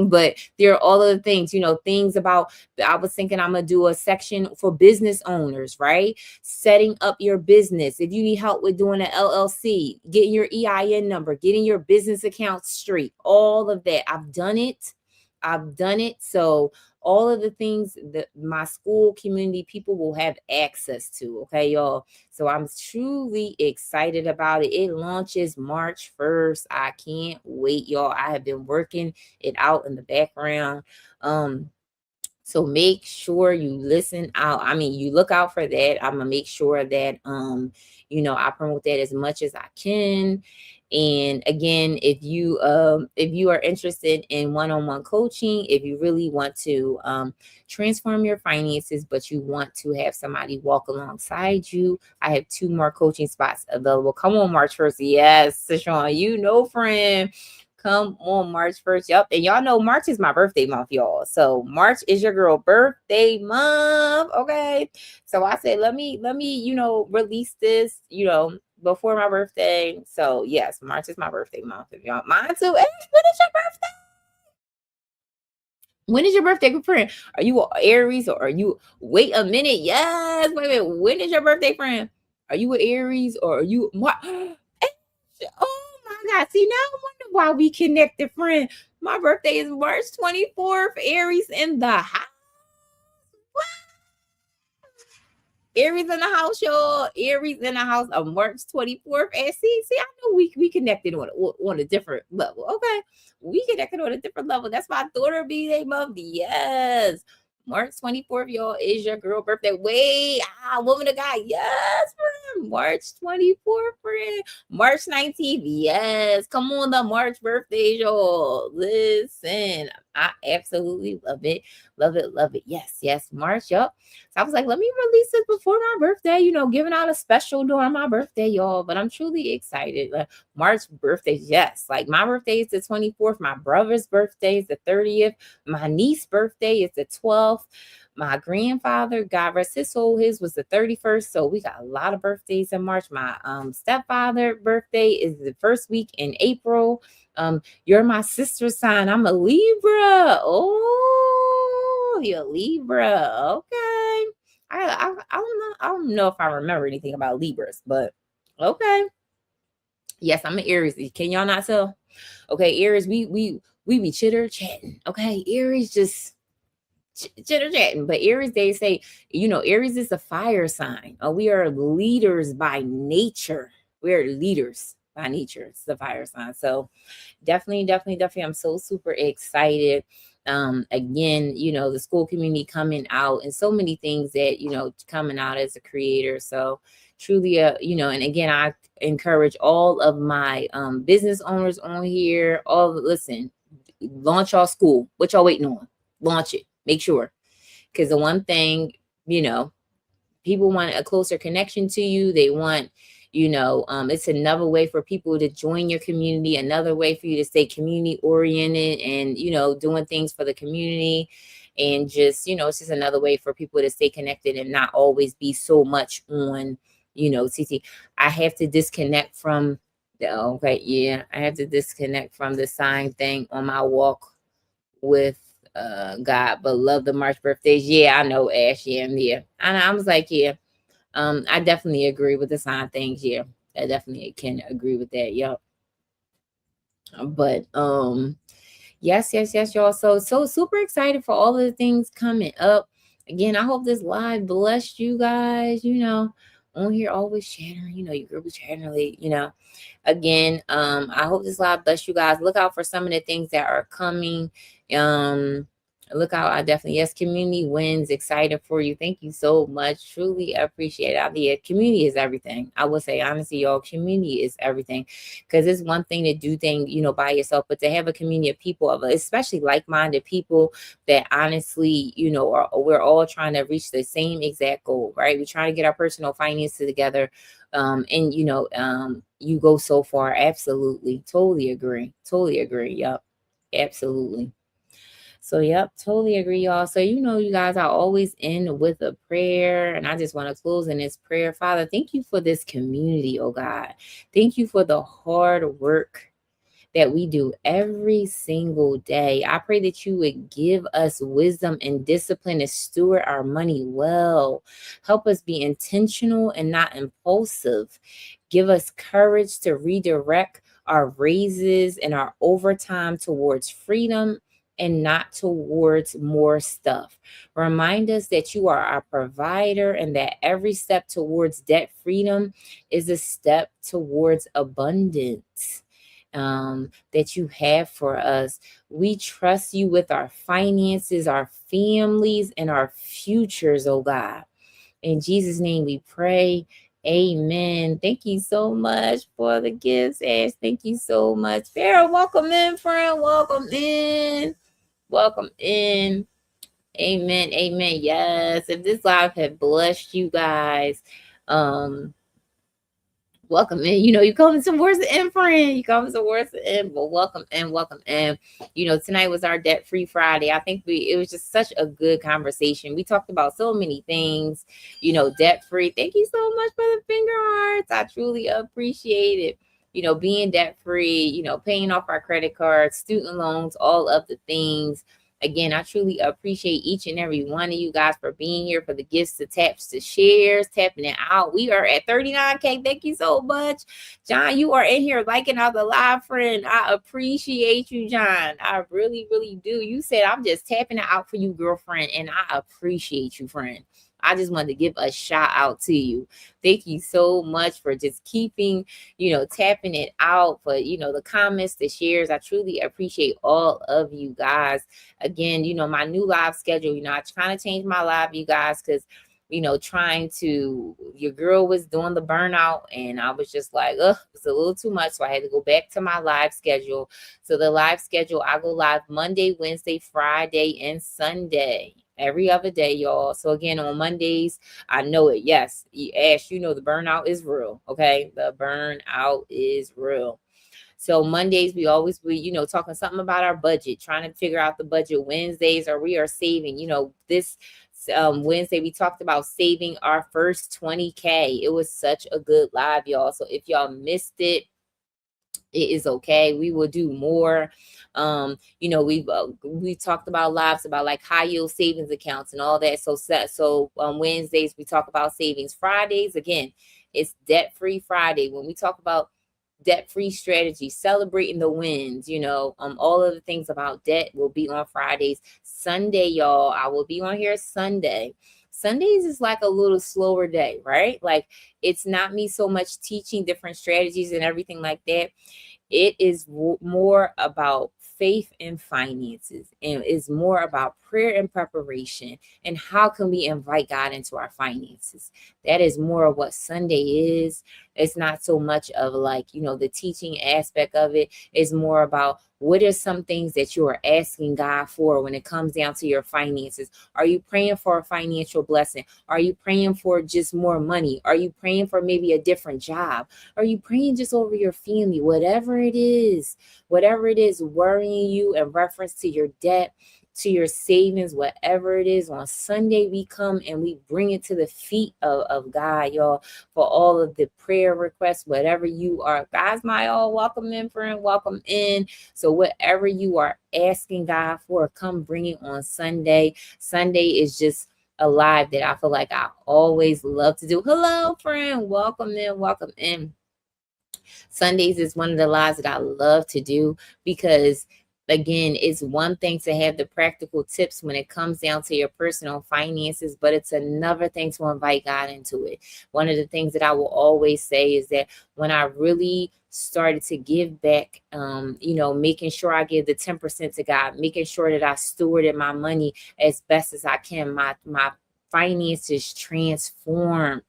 But there are all of the things, things about, I was thinking I'm going to do a section for business owners, right? Setting up your business. If you need help with doing an LLC, getting your EIN number, getting your business account straight, all of that. I've done it. So all of the things that my school community people will have access to. Okay, y'all. So I'm truly excited about it. It launches March 1st. I can't wait, y'all. I have been working it out in the background. So make sure you listen out. I mean, you look out for that. I'm gonna make sure that I promote that as much as I can. And again, if you are interested in one-on-one coaching, if you really want to transform your finances, but you want to have somebody walk alongside you, I have 2 more coaching spots available. Come on, March 1st. Yes, Sashawn, friend. Come on March 1st. Yep. And y'all know March is my birthday month, y'all. So March is your girl birthday month. Okay. So I said, let me, release this, before my birthday. So yes, March is my birthday month. If y'all mine too. When is your birthday? When is your birthday, friend? Are you an Aries or are you, wait a minute. Yes. Wait a minute. When is your birthday, friend? Are you an Aries or are you, what? Oh my God. See, now I wonder why we connected, friend. My birthday is March 24th. Aries in the house. What? Aries in the house, y'all. Aries in the house of March 24th. And see, I know we connected on a different level. Okay. We connected on a different level. That's my daughter B-Day month. Yes. March 24th, y'all, is your girl birthday. Wait, woman of God. Yes, friend. March 24th, friend. March 19th. Yes. Come on, the March birthdays, y'all. Listen, I absolutely love it. Love it. Love it. Yes. March. Yup. So I was like, let me release this before my birthday, giving out a special during my birthday, y'all. But I'm truly excited. Like, March birthdays, yes. Like my birthday is the 24th. My brother's birthday is the 30th. My niece's birthday is the 12th. My grandfather, God rest his soul, his was the 31st. So we got a lot of birthdays in March. My stepfather birthday is the first week in April. You're my sister's sign. I'm a Libra. Oh, you're a Libra. Okay. I don't know. I don't know if I remember anything about Libras, but okay. Yes, I'm an Aries. Can y'all not tell? Okay, Aries, we be chitter chatting. Okay, Aries just chitter chatting. But Aries, they say, Aries is a fire sign. We are leaders by nature. We are leaders by nature. It's the fire sign. So definitely. I'm so super excited. Again, the school community coming out and so many things that, coming out as a creator. So truly, and again, I encourage all of my business owners on here, listen, launch your school. What y'all waiting on? Launch it. Make sure. Because the one thing, people want a closer connection to you. They want, it's another way for people to join your community, another way for you to stay community oriented and, doing things for the community. And just, it's just another way for people to stay connected and not always be so much on, TT. I have to disconnect from I have to disconnect from the sign thing on my walk with God, but love the March birthdays. Yeah, I know, Ash. Yeah. And I was like, yeah. I definitely agree with the sign things. Yeah, I definitely can agree with that. Yep. But yes, y'all. So super excited for all of the things coming up. Again, I hope this live blessed you guys. On here always chattering. Your girl was chattering late. Again, I hope this live bless you guys. Look out for some of the things that are coming. Look out. I definitely, yes, community wins. Excited for you. Thank you so much. Truly appreciate it. Yeah, community is everything. I would say, honestly, y'all, community is everything. Because it's one thing to do things, by yourself, but to have a community of people, especially like-minded people that honestly, we're all trying to reach the same exact goal, right? We're trying to get our personal finances together. And you go so far. Absolutely. Totally agree. Yep. Absolutely. So, yep, totally agree, y'all. So, you guys, I always end with a prayer, and I just want to close in this prayer. Father, thank you for this community, oh God. Thank you for the hard work that we do every single day. I pray that you would give us wisdom and discipline to steward our money well. Help us be intentional and not impulsive. Give us courage to redirect our raises and our overtime towards freedom and not towards more stuff. Remind us that you are our provider and that every step towards debt freedom is a step towards abundance that you have for us. We trust you with our finances, our families, and our futures, oh God. In Jesus' name we pray. Amen. Thank you so much for the gifts, Ash. Thank you so much. Farrah, welcome in, friend. Welcome in. Welcome in. Amen. Amen. Yes. If this live had blessed you guys, welcome in. You coming some words in, friend. You coming some words in, but welcome in, welcome in. Tonight was our debt-free Friday. I think it was just such a good conversation. We talked about so many things, debt-free. Thank you so much for the finger hearts. I truly appreciate it. Being debt-free, paying off our credit cards, student loans, all of the things. Again, I truly appreciate each and every one of you guys for being here, for the gifts, the taps, the shares, tapping it out. We are at 39K. Thank you so much. John, you are in here liking out the live, friend. I appreciate you, John. I really, really do. You said I'm just tapping it out for you, girlfriend, and I appreciate you, friend. I just wanted to give a shout out to you. Thank you so much for just keeping, tapping it out, for, the comments, the shares. I truly appreciate all of you guys. Again, my new live schedule, I kind of changed my live, you guys, because your girl was doing the burnout and I was just like, it's a little too much. So I had to go back to my live schedule. So the live schedule, I go live Monday, Wednesday, Friday, and Sunday. Every other day, y'all. So again, on Mondays, I know it. Yes, Ash, the burnout is real. Okay, the burnout is real. So Mondays, we always be, talking something about our budget, trying to figure out the budget. Wednesdays, or we are saving. This Wednesday, we talked about saving our first 20K. It was such a good live, y'all. So if y'all missed it, it is okay. We will do more. We talked about lives about like high yield savings accounts and all that. So Wednesdays we talk about savings. Fridays, again, it's debt-free Friday. When we talk about debt-free strategy, celebrating the wins, all of the things about debt will be on Fridays. Sunday, y'all, I will be on here Sunday. Sundays is like a little slower day, right? Like it's not me so much teaching different strategies and everything like that. It is more about faith and finances, and is more about prayer and preparation, and how can we invite God into our finances. That is more of what Sunday is. It's not so much of like, the teaching aspect of it. It's more about what are some things that you are asking God for when it comes down to your finances. Are you praying for a financial blessing? Are you praying for just more money? Are you praying for maybe a different job? Are you praying just over your family? Whatever it is worrying you in reference to your debt, to your savings, whatever it is, on Sunday we come and we bring it to the feet of God, y'all, for all of the prayer requests, whatever you are. Guys, my all, welcome in, friend, welcome in. So whatever you are asking God for, come bring it on Sunday. Sunday is just a live that I feel like I always love to do. Hello, friend, welcome in, welcome in. Sundays is one of the lives that I love to do because, again, it's one thing to have the practical tips when it comes down to your personal finances, but it's another thing to invite God into it. One of the things that I will always say is that when I really started to give back, making sure I give the 10% to God, making sure that I stewarded my money as best as I can, my finances transformed.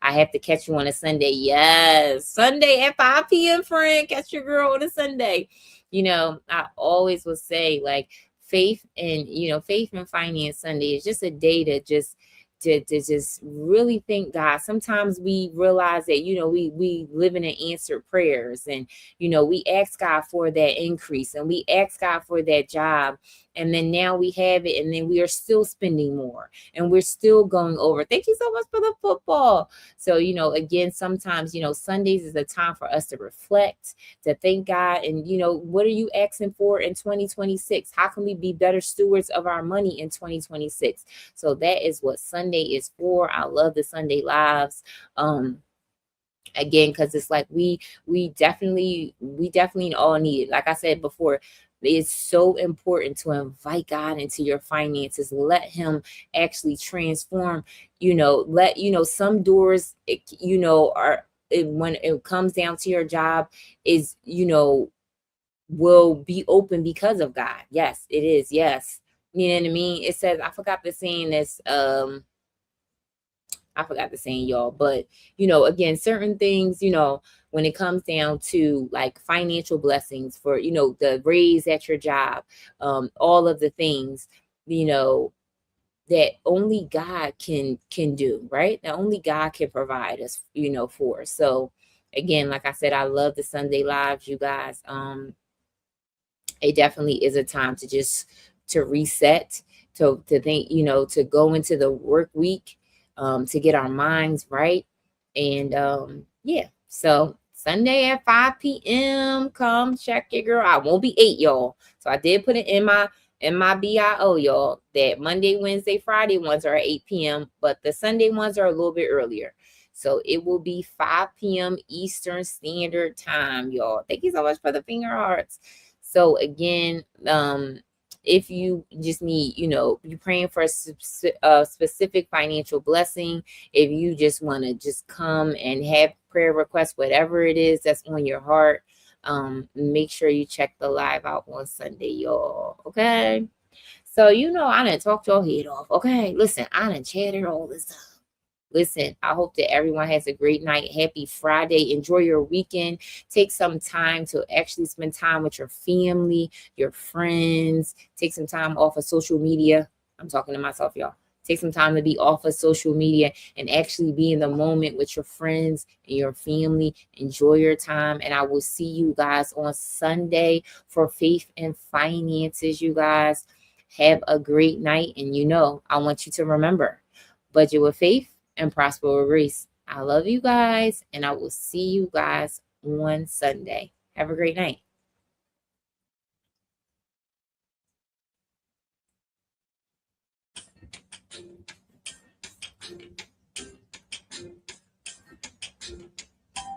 I have to catch you on a Sunday. Yes, Sunday at 5 p.m., friend. Catch your girl on a Sunday. I always will say, like, faith and finance Sunday is just a day to just really thank God. Sometimes we realize that, we live in answered prayers, and, we ask God for that increase, and we ask God for that job, and then now we have it, and then we are still spending more, and we're still going over. Thank you so much for the football. So, again, sometimes, Sundays is a time for us to reflect, to thank God. And, what are you asking for in 2026? How can we be better stewards of our money in 2026? So that is what Sunday is for. I love the Sunday lives. Again, because it's like we definitely all need it. Like I said before, it's so important to invite God into your finances. Let him actually transform, let some doors, when it comes down to your job, is, will be open because of God. Yes, it is. Yes. You know what I mean? It says, I forgot the saying this, I forgot the saying, y'all, but again, certain things, when it comes down to like financial blessings for, the raise at your job, all of the things, that only God can do, right? That only God can provide us, for. So again, like I said, I love the Sunday lives, you guys. It definitely is a time to just to reset, to think, to go into the work week, to get our minds right. And yeah, so Sunday at 5 p.m. Come check your girl. I won't be 8, y'all. So I did put it in my bio, y'all, that Monday, Wednesday, Friday ones are at 8 p.m., but the Sunday ones are a little bit earlier. So it will be 5 p.m. Eastern Standard Time, y'all. Thank you so much for the finger hearts. So again, if you just need, you're praying for a specific financial blessing, if you just want to just come and have prayer requests, whatever it is that's on your heart, make sure you check the live out on Sunday, y'all. Okay. So, I done talked your head off. Okay. Listen, I done chatted all this time. Listen, I hope that everyone has a great night. Happy Friday. Enjoy your weekend. Take some time to actually spend time with your family, your friends. Take some time off of social media. I'm talking to myself, y'all. Take some time to be off of social media and actually be in the moment with your friends and your family. Enjoy your time. And I will see you guys on Sunday for Faith and Finances, you guys. Have a great night. And I want you to remember, budget with faith and prosper with grace. I love you guys, and I will see you guys on Sunday. Have a great night.